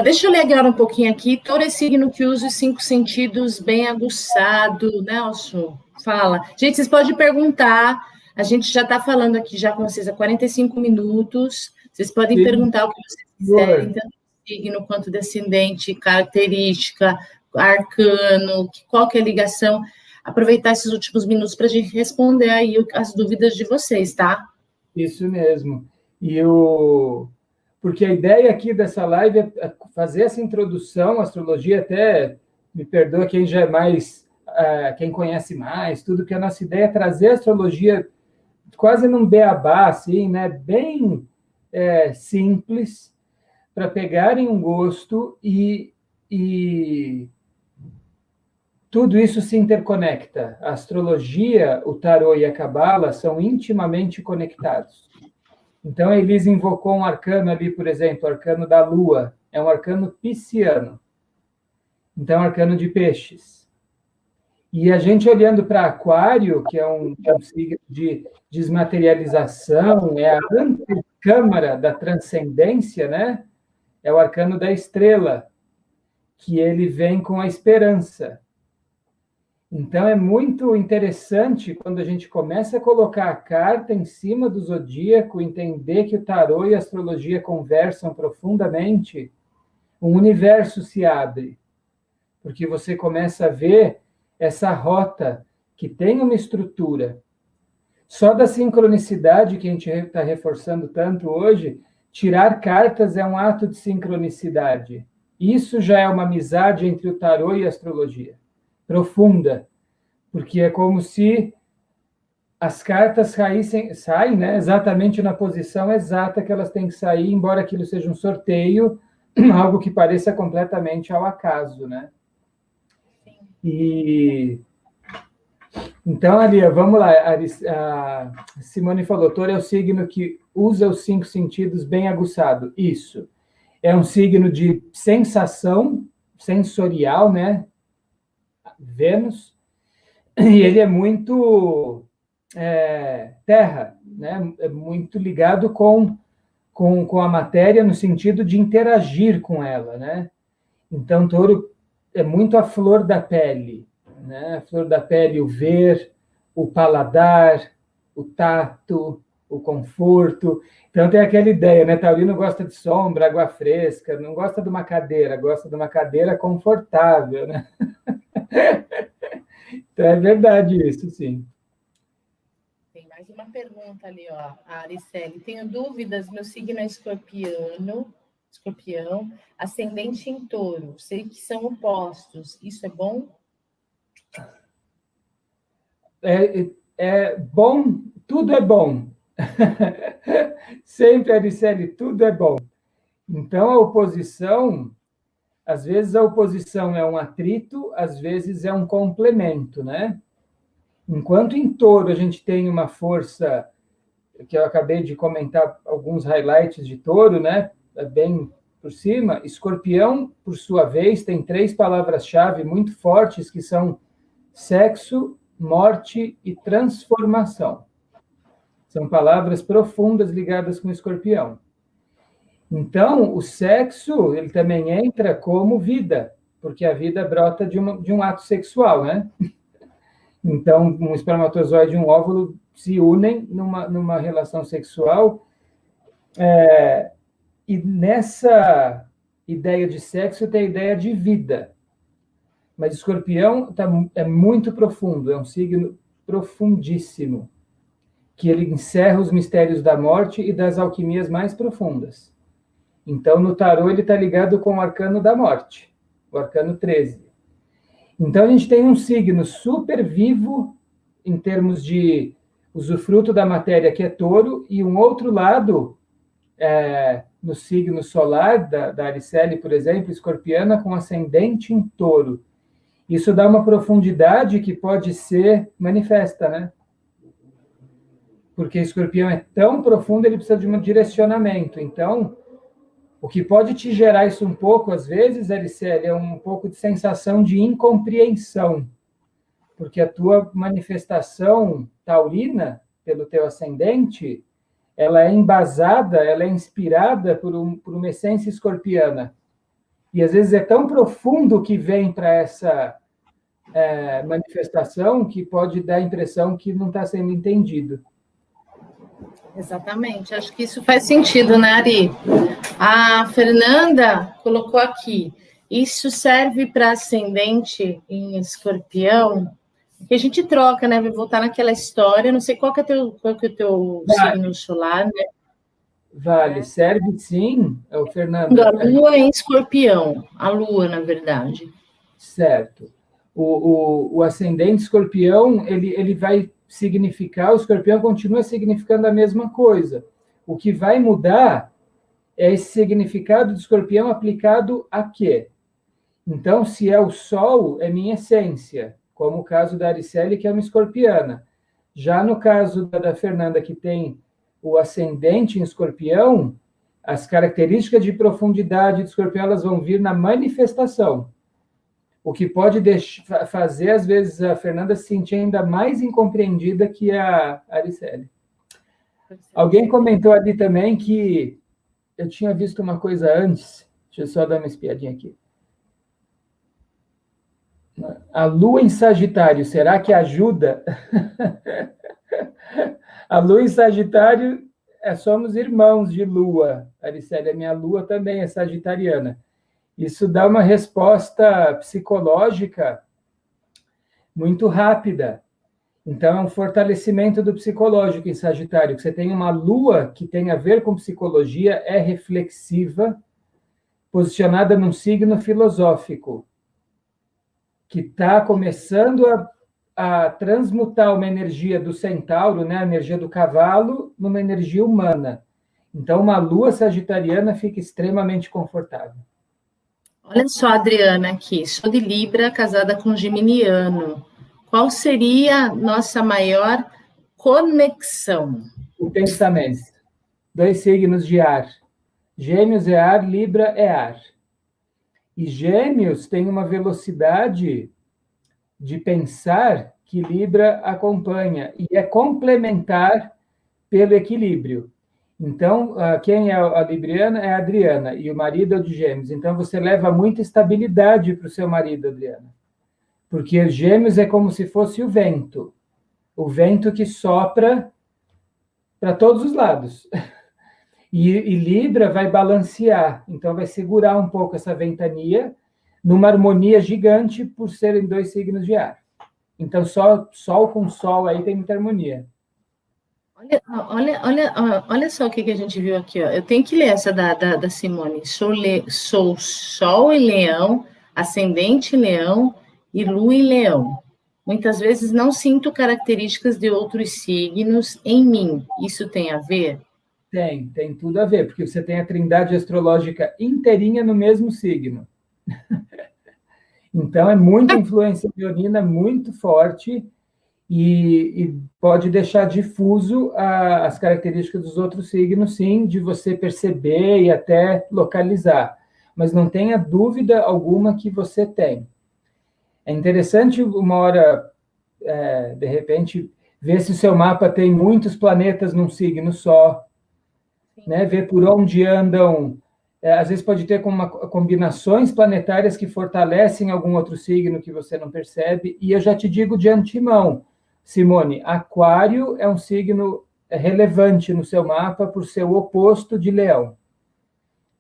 Deixa eu ler agora um pouquinho aqui. Touro é signo que usa os 5 sentidos bem aguçado. Nelson, fala. Gente, vocês podem perguntar. A gente já está falando aqui já com vocês há 45 minutos. Vocês podem perguntar o que vocês quiserem, tanto do signo quanto descendente, característica, arcano, qual que é a ligação. Aproveitar esses últimos minutos para a gente responder aí as dúvidas de vocês, tá? Isso mesmo. Porque a ideia aqui dessa live é fazer essa introdução à astrologia, até me perdoa quem já é mais, quem conhece mais, tudo, que a nossa ideia é trazer a astrologia quase num beabá, assim, né? Bem simples, para pegarem um gosto e tudo isso se interconecta. A astrologia, o tarô e a cabala são intimamente conectados. Então, a Elisa invocou um arcano ali, por exemplo, o arcano da Lua. É um arcano pisciano. Então, arcano de peixes. E a gente olhando para Aquário, que é um signo de desmaterialização, é a antecâmara da transcendência, né? É o arcano da estrela, que ele vem com a esperança. Então, é muito interessante quando a gente começa a colocar a carta em cima do zodíaco, entender que o tarô e a astrologia conversam profundamente, um universo se abre, porque você começa a ver essa rota que tem uma estrutura. Só da sincronicidade que a gente está reforçando tanto hoje, tirar cartas é um ato de sincronicidade. Isso já é uma amizade entre o tarô e a astrologia, profunda, porque é como se as cartas saem, né, exatamente na posição exata que elas têm que sair, embora aquilo seja um sorteio, algo que pareça completamente ao acaso, né? E então, Alia, vamos lá. A Simone falou, Touro é o signo que usa os 5 sentidos bem aguçado. Isso. É um signo de sensação sensorial, né? Vênus. E ele é muito terra, né? É muito ligado com a matéria no sentido de interagir com ela, né? Então, Touro é muito a flor da pele, né? A flor da pele, o ver, o paladar, o tato, o conforto. Então tem aquela ideia, né? Taurino gosta de sombra, água fresca, não gosta de uma cadeira, gosta de uma cadeira confortável, né? Então é verdade isso, sim. Tem mais uma pergunta ali, ó, a Aricele. Tenho dúvidas, meu signo é escorpião, ascendente em touro. Sei que são opostos. Isso é bom? É bom, tudo é bom. Sempre, Aricele, tudo é bom. Então, a oposição, às vezes a oposição é um atrito, às vezes é um complemento, né? Enquanto em touro a gente tem uma força, que eu acabei de comentar alguns highlights de touro, né? Bem por cima, escorpião, por sua vez, tem 3 palavras-chave muito fortes, que são sexo, morte e transformação. São palavras profundas ligadas com o escorpião. Então, o sexo, ele também entra como vida, porque a vida brota de um ato sexual, né? Então, um espermatozoide e um óvulo se unem numa relação sexual, e nessa ideia de sexo tem a ideia de vida. Mas escorpião é muito profundo, é um signo profundíssimo, que ele encerra os mistérios da morte e das alquimias mais profundas. Então, no tarô, ele está ligado com o arcano da morte, o arcano 13. Então, a gente tem um signo super vivo, em termos de usufruto da matéria, que é touro, e um outro lado, no signo solar, da Aricele, por exemplo, escorpiana, com ascendente em touro. Isso dá uma profundidade que pode ser manifesta, né? Porque escorpião é tão profundo, ele precisa de um direcionamento. Então, o que pode te gerar isso um pouco, às vezes, Aricele, é um pouco de sensação de incompreensão. Porque a tua manifestação taurina, pelo teu ascendente, ela é embasada, ela é inspirada por uma essência escorpiana. E às vezes é tão profundo que vem para essa manifestação que pode dar a impressão que não está sendo entendido. Exatamente, acho que isso faz sentido, né, Ari? A Fernanda colocou aqui, isso serve para ascendente em escorpião, que a gente troca, né? Vai voltar naquela história, não sei qual que é o teu signo solar, né? Vale, serve sim, o Fernando. A lua é em escorpião, a lua, na verdade. Certo. O ascendente escorpião, ele vai significar, o escorpião continua significando a mesma coisa. O que vai mudar é esse significado do escorpião aplicado a quê? Então, se é o sol, é minha essência, como o caso da Aricele, que é uma escorpiana. Já no caso da Fernanda, que tem o ascendente em escorpião, as características de profundidade do escorpião, elas vão vir na manifestação. O que pode fazer, às vezes, a Fernanda se sentir ainda mais incompreendida que a Aricele. Alguém comentou ali também que eu tinha visto uma coisa antes, deixa eu só dar uma espiadinha aqui. A lua em Sagitário, será que ajuda? A lua em Sagitário, somos irmãos de lua. Aricele, a minha lua também é sagitariana. Isso dá uma resposta psicológica muito rápida. Então, é um fortalecimento do psicológico em Sagitário, que você tem uma lua que tem a ver com psicologia, é reflexiva, posicionada num signo filosófico, que está começando a transmutar uma energia do centauro, né, a energia do cavalo, numa energia humana. Então, uma lua sagitariana fica extremamente confortável. Olha só, Adriana, aqui. Sou de Libra, casada com Geminiano. Qual seria a nossa maior conexão? O pensamento. 2 signos de ar. Gêmeos é ar, Libra é ar. E Gêmeos tem uma velocidade de pensar que Libra acompanha, e é complementar pelo equilíbrio. Então, quem é a libriana é a Adriana, e o marido é o de Gêmeos. Então, você leva muita estabilidade para o seu marido, Adriana. Porque Gêmeos é como se fosse o vento que sopra para todos os lados. E Libra vai balancear, então vai segurar um pouco essa ventania, numa harmonia gigante por serem 2 signos de ar. Então, Sol com Sol aí tem muita harmonia. Olha só o que a gente viu aqui. Ó. Eu tenho que ler essa da Simone. Sou Sol em Leão, Ascendente em Leão e Lua em Leão. Muitas vezes não sinto características de outros signos em mim. Isso tem a ver? Tem tudo a ver, porque você tem a trindade astrológica inteirinha no mesmo signo. Então, é muita influência leonina, muito forte, e pode deixar difuso as características dos outros signos, sim, de você perceber e até localizar. Mas não tenha dúvida alguma que você tem. É interessante uma hora, de repente, ver se o seu mapa tem muitos planetas num signo só, né? Ver por onde andam. Às vezes pode ter combinações planetárias que fortalecem algum outro signo que você não percebe. E eu já te digo de antemão, Simone, Aquário é um signo relevante no seu mapa por ser o oposto de Leão.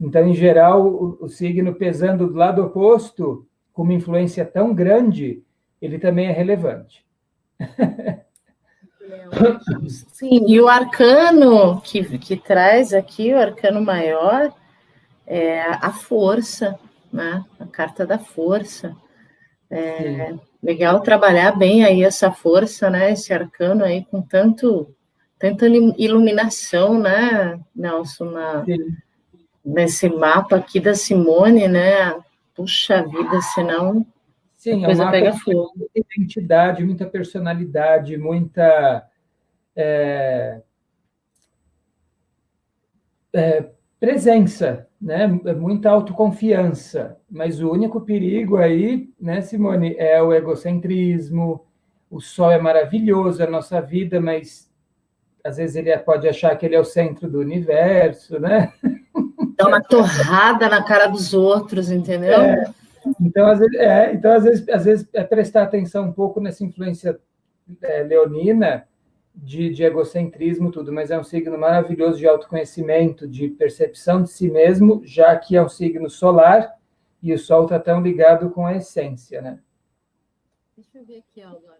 Então, em geral, o signo pesando do lado oposto, com uma influência tão grande, ele também é relevante. Sim, e o arcano que traz aqui, o arcano maior, é a força, né? A carta da força. Legal trabalhar bem aí essa força, né? Esse arcano aí com tanta iluminação, né, Nelson, nesse mapa aqui da Simone, né? Puxa vida, senão Sim, a coisa pega fogo. Muita identidade, muita personalidade, muita presença, né? Muita autoconfiança. Mas o único perigo aí, né, Simone, é o egocentrismo. O Sol é maravilhoso, a nossa vida, mas às vezes ele pode achar que ele é o centro do universo, né? Dá uma torrada na cara dos outros, entendeu? Então, às vezes é prestar atenção um pouco nessa influência leonina de egocentrismo, tudo, mas é um signo maravilhoso de autoconhecimento, de percepção de si mesmo, já que é um signo solar e o Sol está tão ligado com a essência, né? Deixa eu ver aqui agora.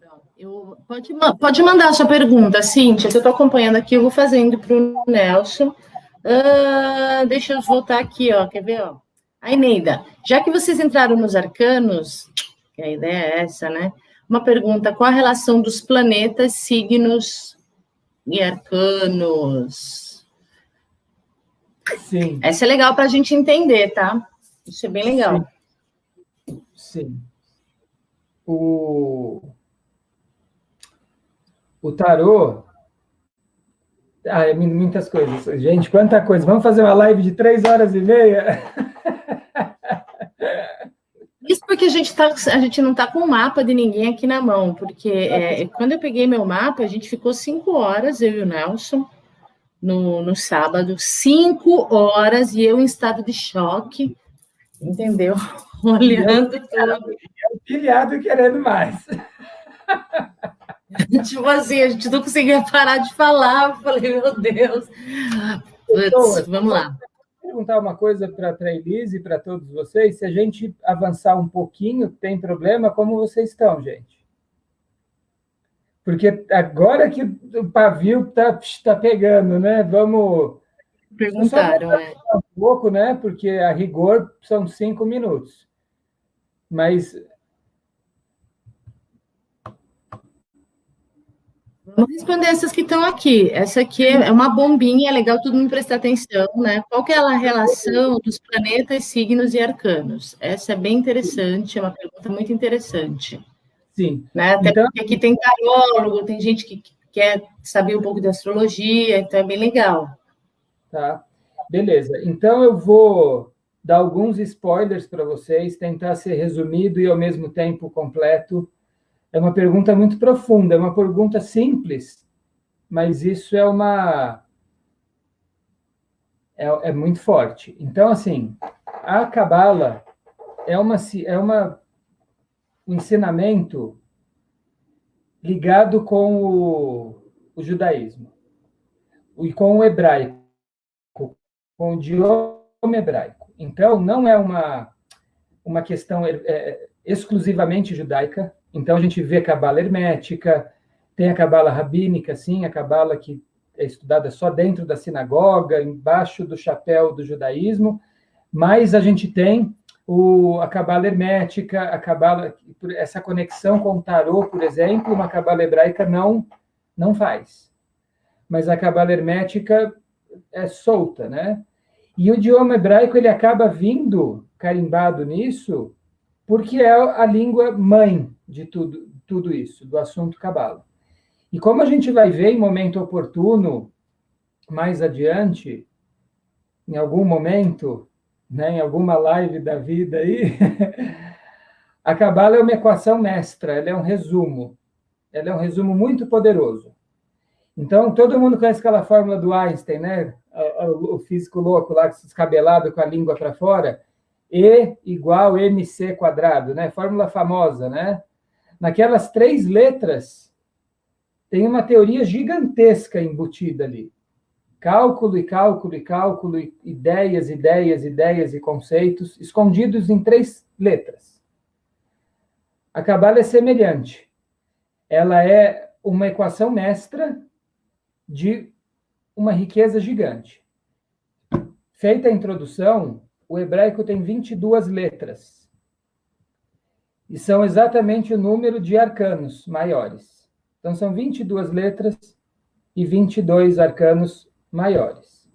Pode mandar a sua pergunta, Cíntia, que eu estou acompanhando aqui, eu vou fazendo para o Nelson. Deixa eu voltar aqui, ó. Quer ver? Ó? A Eneida, já que vocês entraram nos arcanos, que a ideia é essa, né? Uma pergunta: qual a relação dos planetas, signos e arcanos? Sim. Essa é legal para a gente entender, tá? Isso é bem legal. Sim. O tarô. Muitas coisas. Gente, quanta coisa. Vamos fazer uma live de 3h30? Isso porque a gente não está com o mapa de ninguém aqui na mão, porque quando eu peguei meu mapa, a gente ficou 5 horas, eu e o Nelson, no sábado, 5 horas, e eu em estado de choque, entendeu? Olhando tudo. O pilhado querendo mais. Tipo assim, a gente não conseguia parar de falar. Eu falei, meu Deus. Vamos lá. Vou perguntar uma coisa para a Elise e para todos vocês. Se a gente avançar um pouquinho, tem problema? Como vocês estão, gente? Porque agora que o pavio tá pegando, né? Vamos... Perguntaram, um pouco, né? Porque a rigor são 5 minutos. Mas... Vamos responder essas que estão aqui. Essa aqui é uma bombinha, é legal todo mundo prestar atenção, né? Qual que é a relação dos planetas, signos e arcanos? Essa é bem interessante, é uma pergunta muito interessante. Sim. Né? Até Então, porque aqui tem tarólogo, tem gente que quer saber um pouco de astrologia, então é bem legal. tá, beleza. Então, eu vou dar alguns spoilers para vocês, tentar ser resumido e, ao mesmo tempo, completo. É uma pergunta muito profunda, é uma pergunta simples, mas isso é muito forte. Então, assim, a Cabala é um ensinamento ligado com o judaísmo e com o hebraico, com o idioma hebraico. Então, não é uma questão exclusivamente judaica. Então, a gente vê Cabala hermética, tem a Cabala rabínica, sim, a Cabala que é estudada só dentro da sinagoga, embaixo do chapéu do judaísmo, mas a gente tem a Cabala hermética, a Cabala, essa conexão com o tarô, por exemplo, uma Cabala hebraica não faz. Mas a Cabala hermética é solta, né? E o idioma hebraico ele acaba vindo carimbado nisso, porque é a língua mãe de tudo isso, do assunto Cabala. E como a gente vai ver em momento oportuno, mais adiante, em algum momento, né, em alguma live da vida aí, a Cabala é uma equação mestra, ela é um resumo muito poderoso. Então, todo mundo conhece aquela fórmula do Einstein, né? O físico louco lá, descabelado com a língua para fora, E igual mc quadrado, né? Fórmula famosa, né? Naquelas 3 letras, tem uma teoria gigantesca embutida ali. Cálculo e cálculo e cálculo, ideias, ideias, ideias e conceitos escondidos em 3 letras. A Cabala é semelhante. Ela é uma equação mestra de uma riqueza gigante. Feita a introdução, o hebraico tem 22 letras. E são exatamente o número de arcanos maiores. Então, são 22 letras e 22 arcanos maiores.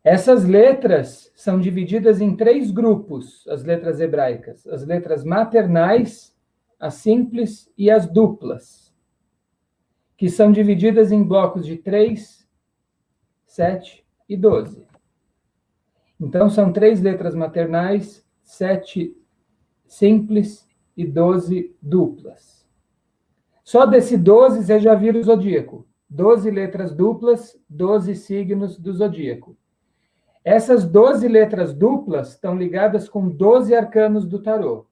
Essas letras são divididas em 3 grupos, as letras hebraicas. As letras maternais, as simples e as duplas, que são divididas em blocos de 3, 7 e 12. Então, são 3 letras maternais, 7 simples e 12 duplas. Só desse 12 você já vira o zodíaco. 12 letras duplas, 12 signos do zodíaco. Essas 12 letras duplas estão ligadas com 12 arcanos do tarô.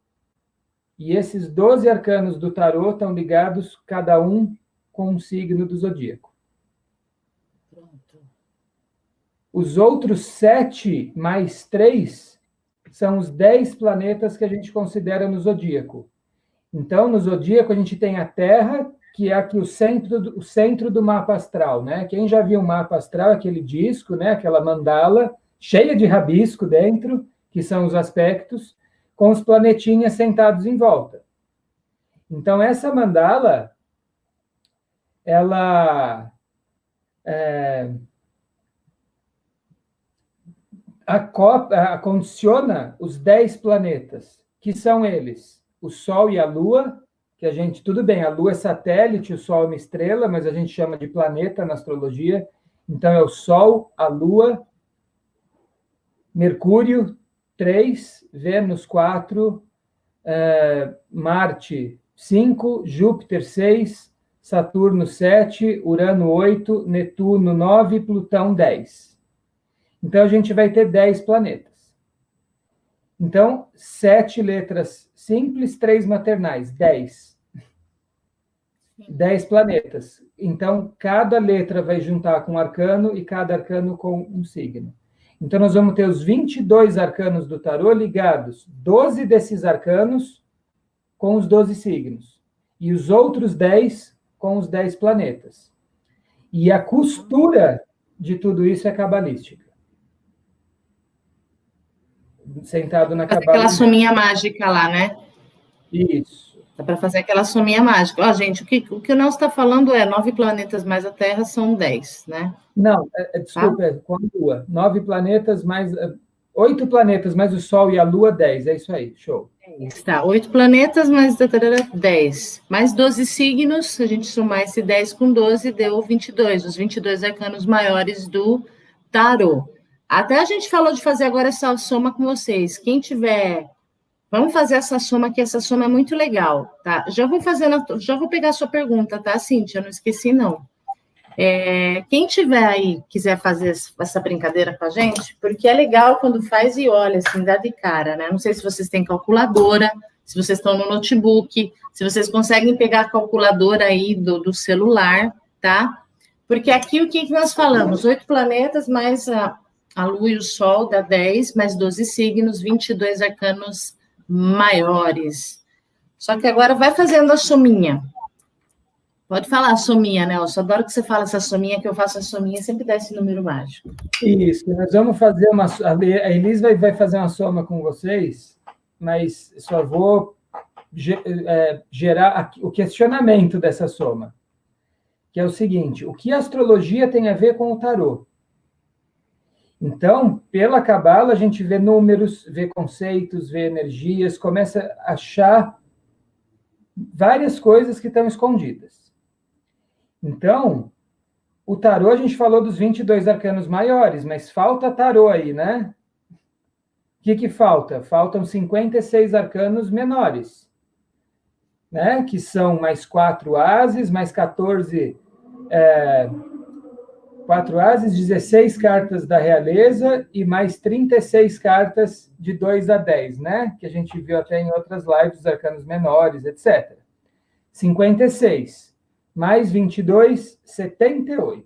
E esses 12 arcanos do tarô estão ligados, cada um, com um signo do zodíaco. Pronto. Os outros 7 mais 3 são os 10 planetas que a gente considera no zodíaco. Então, no zodíaco, a gente tem a Terra, que é aqui o centro do mapa astral, né? Quem já viu um mapa astral, aquele disco, né? Aquela mandala, cheia de rabisco dentro, que são os aspectos, com os planetinhas sentados em volta. Então, essa mandala, ela condiciona os 10 planetas, que são eles: o Sol e a Lua, que a gente, tudo bem, a Lua é satélite, o Sol é uma estrela, mas a gente chama de planeta na astrologia. Então, é o Sol, a Lua, Mercúrio, 3, Vênus, 4, Marte, 5, Júpiter, 6, Saturno, 7, Urano, 8, Netuno, 9, Plutão, 10. Então, a gente vai ter 10 planetas. Então, 7 letras simples, 3 maternais, 10. 10 planetas. Então, cada letra vai juntar com um arcano e cada arcano com um signo. Então, nós vamos ter os 22 arcanos do tarô ligados, 12 desses arcanos com os 12 signos. e os outros 10 com os 10 planetas. E a costura de tudo isso é cabalística. Sentado na Fazer cabala. aquela sominha mágica lá, né? Isso. Dá para fazer aquela sominha mágica. Ó, gente, o que o Nelson está falando 9 planetas mais a Terra são 10, né? Não, desculpa, Tá? com a Lua. 9 planetas mais... 8 planetas mais o Sol e a Lua, 10. É isso aí, show. Tá, 8 planetas mais 10. Mais 12 signos, se a gente somar esse 10 com 12, deu 22. Os 22 arcanos maiores do tarô. Até a gente falou de fazer agora essa soma com vocês. Quem tiver... Vamos fazer essa soma, que essa soma é muito legal, tá? Já vou pegar a sua pergunta, tá, Cíntia? Eu não esqueci, não. Quem tiver aí, quiser fazer essa brincadeira com a gente, porque é legal quando faz e olha, assim, dá de cara, né? Não sei se vocês têm calculadora, se vocês estão no notebook, se vocês conseguem pegar a calculadora aí do celular, tá? Porque aqui o que nós falamos? 8 planetas mais a Lua e o Sol dá 10, mais 12 signos, 22 arcanos maiores. Só que agora vai fazendo a sominha. Pode falar a sominha, Nelson. Adoro que você fala essa sominha, que eu faço a sominha, sempre dá esse número mágico. Isso, nós vamos fazer uma... A Elis vai fazer uma soma com vocês, mas só vou gerar o questionamento dessa soma, que é o seguinte: o que a astrologia tem a ver com o tarô? Então, pela cabala, a gente vê números, vê conceitos, vê energias, começa a achar várias coisas que estão escondidas. Então, o tarô, a gente falou dos 22 arcanos maiores, mas falta tarô aí, né? O que falta? Faltam 56 arcanos menores, né? Que são mais 4 ases, mais 14... 4 ases, 16 cartas da realeza e mais 36 cartas de 2 a 10, né? Que a gente viu até em outras lives, os arcanos menores, etc. 56, mais 22, 78.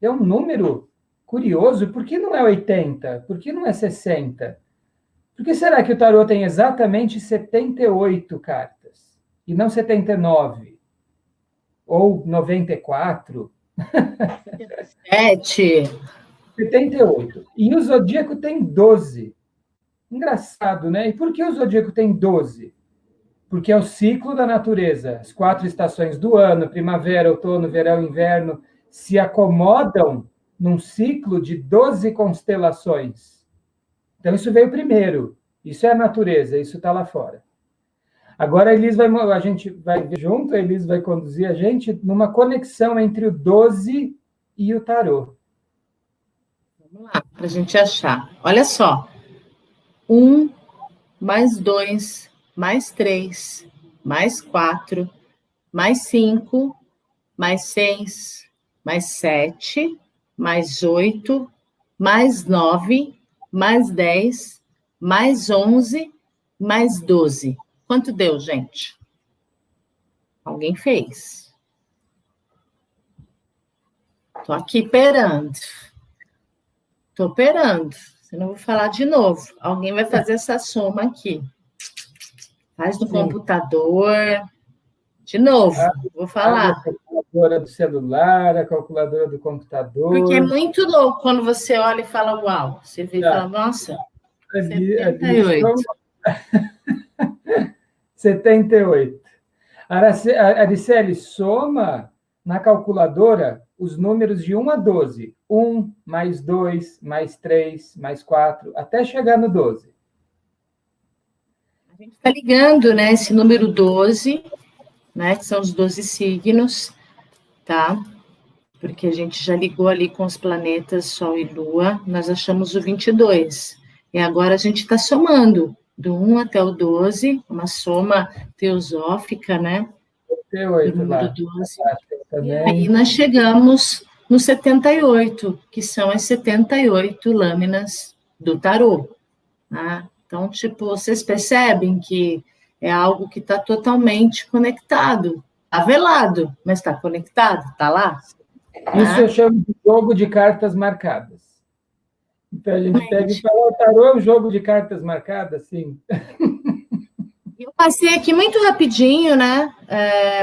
É um número curioso. Por que não é 80? Por que não é 60? Por que será que o tarô tem exatamente 78 cartas? E não 79? Ou 94? 78. E o zodíaco tem 12. Engraçado, né? E por que o zodíaco tem 12? Porque é o ciclo da natureza. As 4 estações do ano, primavera, outono, verão, inverno, se acomodam num ciclo de 12 constelações. Então, isso veio primeiro. Isso é a natureza, isso está lá fora. Agora, a gente vai ver junto, a Elis vai conduzir a gente numa conexão entre o 12 e o tarô. Vamos lá, para a gente achar. Olha só. 1, mais 2, mais 3, mais 4, mais 5, mais 6, mais 7, mais 8, mais 9, mais 10, mais 11, mais 12. Quanto deu, gente? Alguém fez? Estou aqui perando. Estou perando. Senão eu vou falar de novo. Alguém vai fazer essa soma aqui. Faz no computador. De novo, vou falar. A calculadora do celular, a calculadora do computador. Porque é muito louco quando você olha e fala, uau. Você vê e fala, nossa, 78. 78. Araceli, soma na calculadora os números de 1 a 12. 1, mais 2, mais 3, mais 4, até chegar no 12. A gente está ligando, né, esse número 12, né, que são os 12 signos, tá? Porque a gente já ligou ali com os planetas Sol e Lua, nós achamos o 22. E agora a gente está somando do 1 até o 12, uma soma teosófica, né? 78, do número lá. 12. Também. E aí nós chegamos no 78, que são as 78 lâminas do tarô. Né? Então, tipo, vocês percebem que é algo que está totalmente conectado. Está velado, mas está conectado, está lá. Isso eu chamo de jogo de cartas marcadas. Então, a gente pega e fala, o tarô é um jogo de cartas marcadas, sim. Eu passei aqui muito rapidinho, né?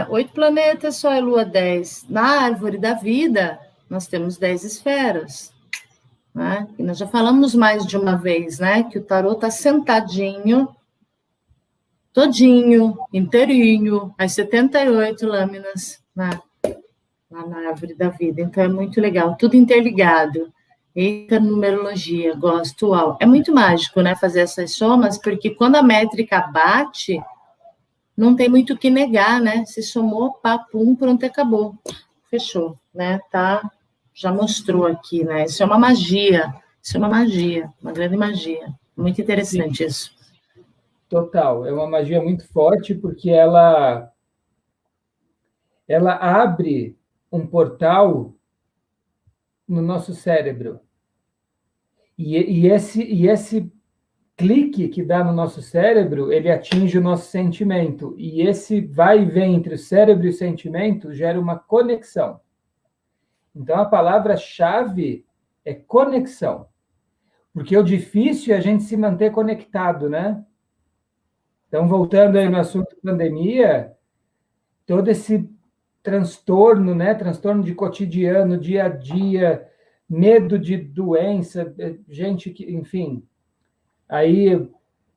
8 planetas, Sol e Lua 10. Na árvore da vida, nós temos 10 esferas. Né? E nós já falamos mais de uma vez, né? Que o tarô está sentadinho, todinho, inteirinho, as 78 lâminas, né? Lá na árvore da vida. Então é muito legal, tudo interligado. Eita, numerologia, gosto. Uau. É muito mágico, né? Fazer essas somas, porque quando a métrica bate, não tem muito o que negar, né? Se somou, pá, pum, pronto, acabou. Fechou, né? Tá, já mostrou aqui, né? Isso é uma magia. Isso é uma magia, uma grande magia. Muito interessante. Sim. Isso. Total. É uma magia muito forte, porque ela abre um portal no nosso cérebro. E esse clique que dá no nosso cérebro, ele atinge o nosso sentimento. E esse vai e vem entre o cérebro e o sentimento gera uma conexão. Então, a palavra-chave é conexão. Porque o difícil é a gente se manter conectado, né? Então, voltando aí no assunto pandemia, todo esse transtorno, né? Transtorno de cotidiano, dia a dia, medo de doença, gente que, enfim, aí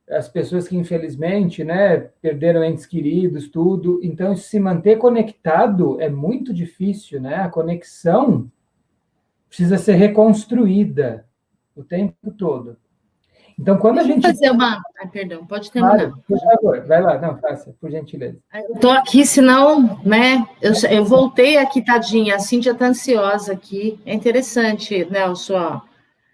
as pessoas que infelizmente, né, perderam entes queridos, tudo. Então, se manter conectado é muito difícil, né? A conexão precisa ser reconstruída o tempo todo. Então, quando Deixa a gente... fazer uma... Ai, perdão, pode terminar. Claro, por favor, vai lá, não, faça, por gentileza. Eu estou aqui, senão, né, eu voltei aqui, tadinha, a Cíntia está ansiosa aqui, é interessante, Nelson,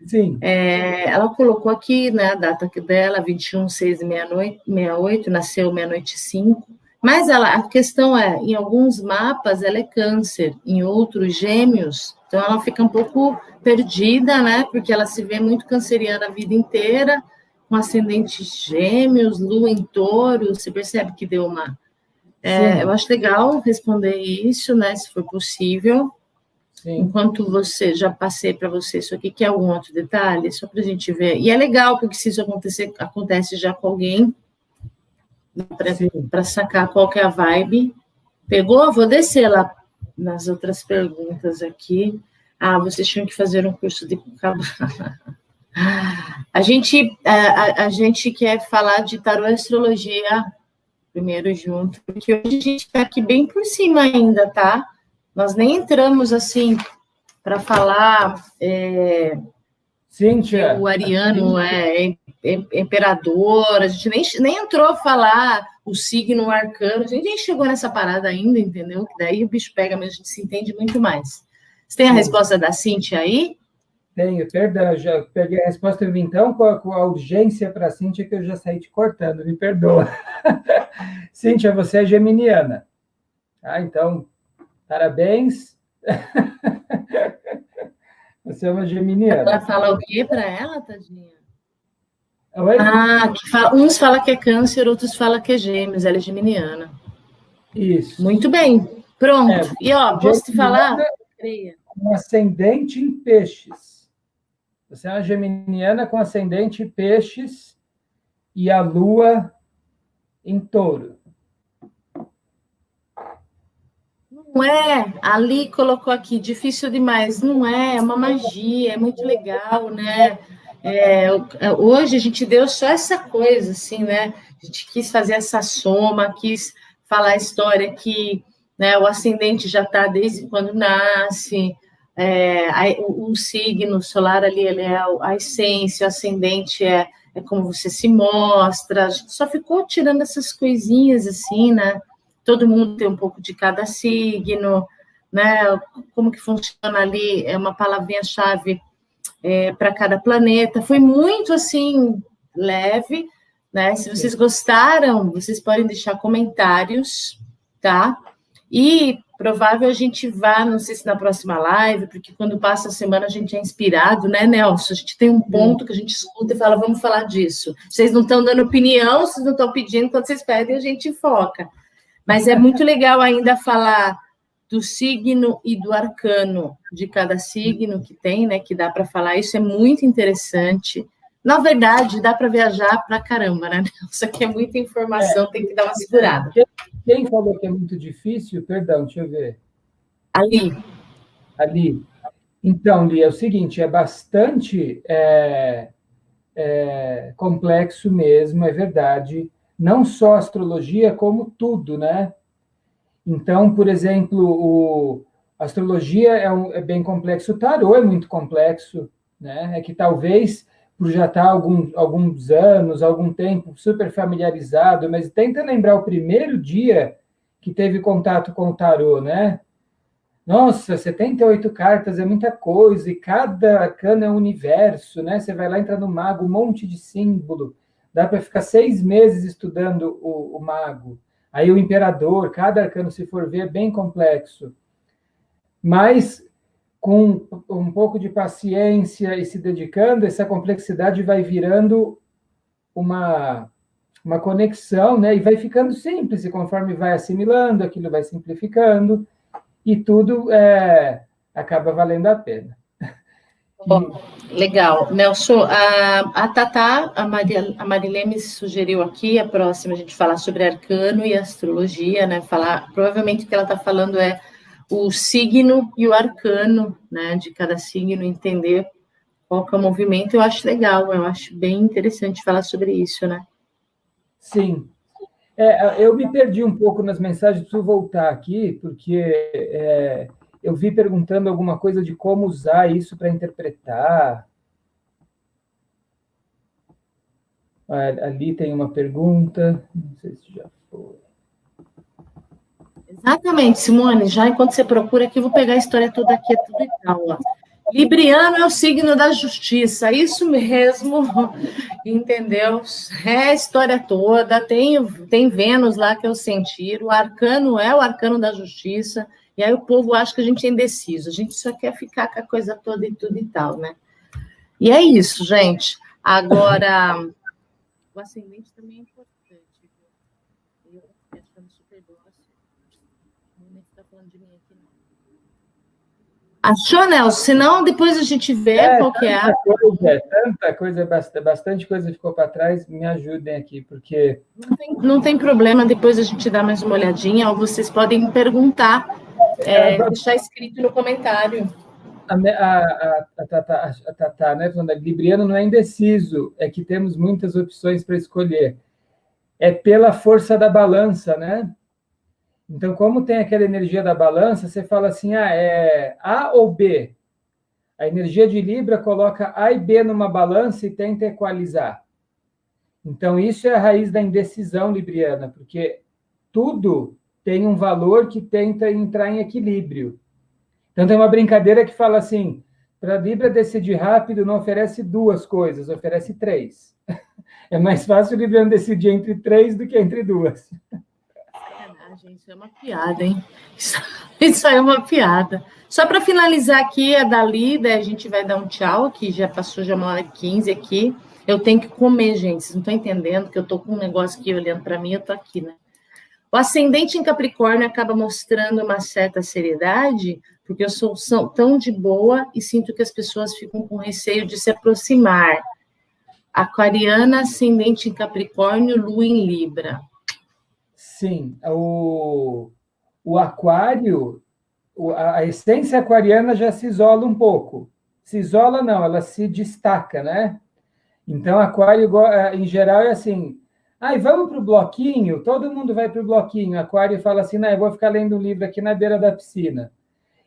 Sim. Ela colocou aqui, né, a data dela, 21/6/68, nasceu meia-noite 5, mas a questão é, em alguns mapas ela é câncer, em outros gêmeos, então ela fica um pouco perdida, né, porque ela se vê muito canceriana a vida inteira, com ascendente gêmeos, lua em touro, você percebe que deu uma... eu acho legal responder isso, né, se for possível. Sim. Enquanto você, já passei para você isso aqui, quer algum outro detalhe? Só para a gente ver. E é legal, porque se isso acontecer, acontece já com alguém, para sacar qual que é a vibe. Pegou? Vou descer lá nas outras perguntas aqui. Vocês tinham que fazer um curso de... A gente quer falar de tarô e astrologia primeiro junto, porque hoje a gente está aqui bem por cima ainda, tá? Nós nem entramos, assim, para falar... Cíntia, o ariano é imperador, a gente nem entrou a falar o signo, o arcano, a gente nem chegou nessa parada ainda, entendeu? Que daí o bicho pega, mas a gente se entende muito mais. Você tem a resposta da Cíntia aí? Tenho, perdão, já peguei a resposta, eu vim então com a urgência para a Cíntia que eu já saí te cortando, me perdoa. Cíntia, você é geminiana. Então, parabéns. Você é uma geminiana. Ela fala o quê para ela, tadinha? Oi? Uns falam que é câncer, outros falam que é gêmeos, ela é geminiana. Isso. Muito bem, pronto. E, posso te falar? Creia. Com ascendente em peixes. Você é uma geminiana com ascendente em peixes e a lua em touro. Não é, ali colocou aqui, difícil demais, não é uma magia, é muito legal, né? Hoje a gente deu só essa coisa, assim, né? A gente quis fazer essa soma, quis falar a história que, né, o ascendente já está desde quando nasce, o signo solar ali, ele é a essência, o ascendente é como você se mostra, a gente só ficou tirando essas coisinhas, assim, né? Todo mundo tem um pouco de cada signo, né? Como que funciona ali, é uma palavrinha-chave para cada planeta. Foi muito, assim, leve, né? Se vocês gostaram, vocês podem deixar comentários, tá? E provável a gente vá, não sei se na próxima live, porque quando passa a semana a gente é inspirado, né, Nelson? A gente tem um ponto que a gente escuta e fala, vamos falar disso. Vocês não estão dando opinião, vocês não estão pedindo, quando vocês pedem, a gente foca. Mas é muito legal ainda falar do signo e do arcano de cada signo que tem, né? Que dá para falar, isso é muito interessante, Na verdade, dá para viajar para caramba, né? Isso aqui é muita informação, tem que dar uma segurada. Quem falou que é muito difícil? Perdão, deixa eu ver. Ali. Então, Li, é o seguinte, é bastante complexo mesmo, é verdade. Não só a astrologia, como tudo, né? Então, por exemplo, a astrologia é bem complexo, o tarô é muito complexo, né? É que talvez, por já estar alguns anos, algum tempo super familiarizado, mas tenta lembrar o primeiro dia que teve contato com o tarô, né? Nossa, 78 cartas é muita coisa, e cada arcano é um universo, né? Você vai lá, entra no mago, um monte de símbolo, dá para ficar 6 meses estudando o mago. Aí o imperador, cada arcano, se for ver, é bem complexo. Mas com um pouco de paciência e se dedicando, essa complexidade vai virando uma conexão, né? E vai ficando simples, e conforme vai assimilando, aquilo vai simplificando, e tudo acaba valendo a pena. Oh, legal. Nelson, a Tatá, a Marilene sugeriu aqui, a próxima a gente falar sobre arcano e astrologia, né? Provavelmente o que ela está falando é o signo e o arcano, né? De cada signo, entender qual que é o movimento. Eu acho legal, eu acho bem interessante falar sobre isso, né? Sim. Eu me perdi um pouco nas mensagens, preciso voltar aqui, porque eu vi perguntando alguma coisa de como usar isso para interpretar. Ali tem uma pergunta, não sei se já foi. Exatamente, Simone. Já enquanto você procura aqui, eu vou pegar a história toda aqui, é tudo igual. Ó. Libriano é o signo da justiça, isso mesmo, entendeu? É a história toda, tem Vênus lá que é o sentir, o arcano é o arcano da justiça, e aí o povo acha que a gente é indeciso, a gente só quer ficar com a coisa toda e tudo e tal, né? E é isso, gente. Agora, o ascendente também é importante, viu? Eu achando super doce, não está falando de mim aqui, não. Achou, Nelson? Senão depois a gente vê qual que é. Tanta coisa, bastante coisa ficou para trás. Me ajudem aqui, porque... Não tem problema, depois a gente dá mais uma olhadinha, ou vocês podem perguntar, deixar escrito no comentário. A Tatá, né, falando, Libriano não é indeciso, é que temos muitas opções para escolher. É pela força da balança, né? Então, como tem aquela energia da balança, você fala assim, é A ou B? A energia de Libra coloca A e B numa balança e tenta equalizar. Então, isso é a raiz da indecisão libriana, porque tudo tem um valor que tenta entrar em equilíbrio. Então, tem uma brincadeira que fala assim, para a Libra decidir rápido, não oferece 2 coisas, oferece 3. É mais fácil o libriano decidir entre 3 do que entre 2. Isso é uma piada, hein? Isso aí é uma piada. Só para finalizar aqui, a Dali, daí a gente vai dar um tchau, que já passou já 1h15 aqui. Eu tenho que comer, gente. Vocês não estão entendendo que eu estou com um negócio aqui olhando para mim, eu estou aqui, né? O ascendente em Capricórnio acaba mostrando uma certa seriedade, porque eu sou tão de boa e sinto que as pessoas ficam com receio de se aproximar. Aquariana, ascendente em Capricórnio, Lua em Libra. Sim, o aquário, a essência aquariana já se isola um pouco. Se isola, não, ela se destaca, né? Então, aquário, em geral, é assim, vamos para o bloquinho? Todo mundo vai para o bloquinho. Aquário fala assim, não, eu vou ficar lendo um livro aqui na beira da piscina.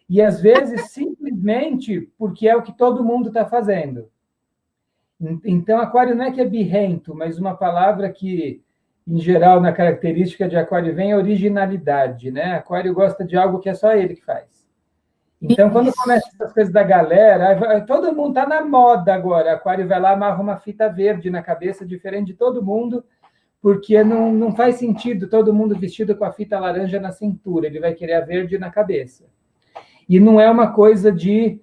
E, às vezes, simplesmente porque é o que todo mundo está fazendo. Então, aquário não é que é birrento, mas uma palavra que, em geral, na característica de aquário vem a originalidade, né? Aquário gosta de algo que é só ele que faz. Então, quando começa essas coisas da galera, todo mundo está na moda agora. Aquário vai lá, amarra uma fita verde na cabeça, diferente de todo mundo, porque não faz sentido todo mundo vestido com a fita laranja na cintura. Ele vai querer a verde na cabeça. E não é uma coisa de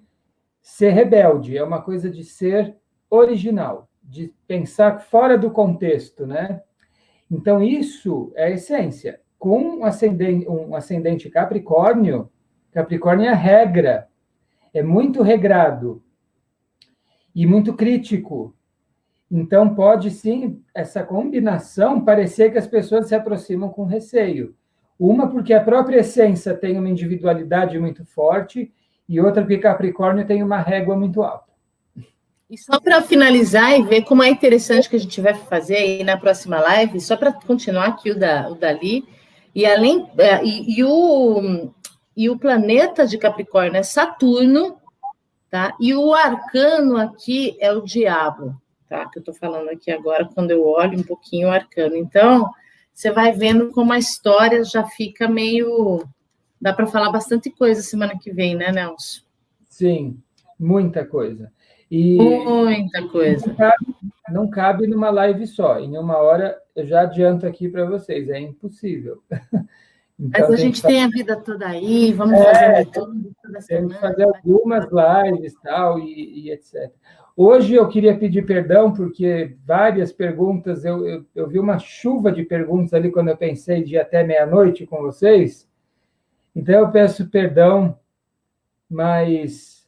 ser rebelde, é uma coisa de ser original, de pensar fora do contexto, né? Então, isso é a essência. Com um ascendente Capricórnio, Capricórnio é a regra, é muito regrado e muito crítico. Então, pode sim, essa combinação, parecer que as pessoas se aproximam com receio. Uma, porque a própria essência tem uma individualidade muito forte, e outra, porque Capricórnio tem uma régua muito alta. E só para finalizar e ver como é interessante que a gente vai fazer aí na próxima live, só para continuar aqui o Dali, e além e o planeta de Capricórnio é Saturno, tá? E o arcano aqui é o diabo, tá? Que eu estou falando aqui agora, quando eu olho um pouquinho o arcano. Então, você vai vendo como a história já fica meio... Dá para falar bastante coisa semana que vem, né, Nelson? Sim, muita coisa. E muita coisa. Não cabe numa live só. Em uma hora, eu já adianto aqui para vocês, é impossível. Então, mas a gente tem a vida toda aí, vamos fazer tudo toda semana. Temos que fazer algumas lives tal, e etc. Hoje eu queria pedir perdão, porque várias perguntas, eu vi uma chuva de perguntas ali quando eu pensei de ir até meia-noite com vocês. Então eu peço perdão, mas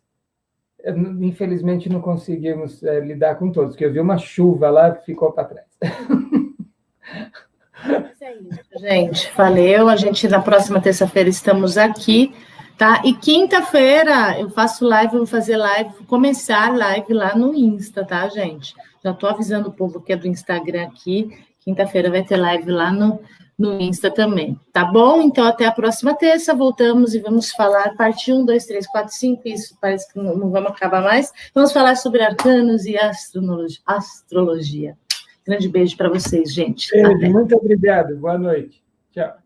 infelizmente não conseguimos lidar com todos, porque eu vi uma chuva lá e ficou para trás. É isso, gente. Valeu. A gente, na próxima terça-feira, estamos aqui, tá? E quinta-feira eu faço live, vou fazer live, vou começar live lá no Insta, tá, gente? Já estou avisando o povo que é do Instagram aqui. Quinta-feira vai ter live lá no Insta também, tá bom? Então, até a próxima terça, voltamos e vamos falar parte 1, 2, 3, 4, 5, isso parece que não vamos acabar mais. Vamos falar sobre arcanos e astrologia. Grande beijo para vocês, gente. Beijo, muito obrigado. Boa noite. Tchau.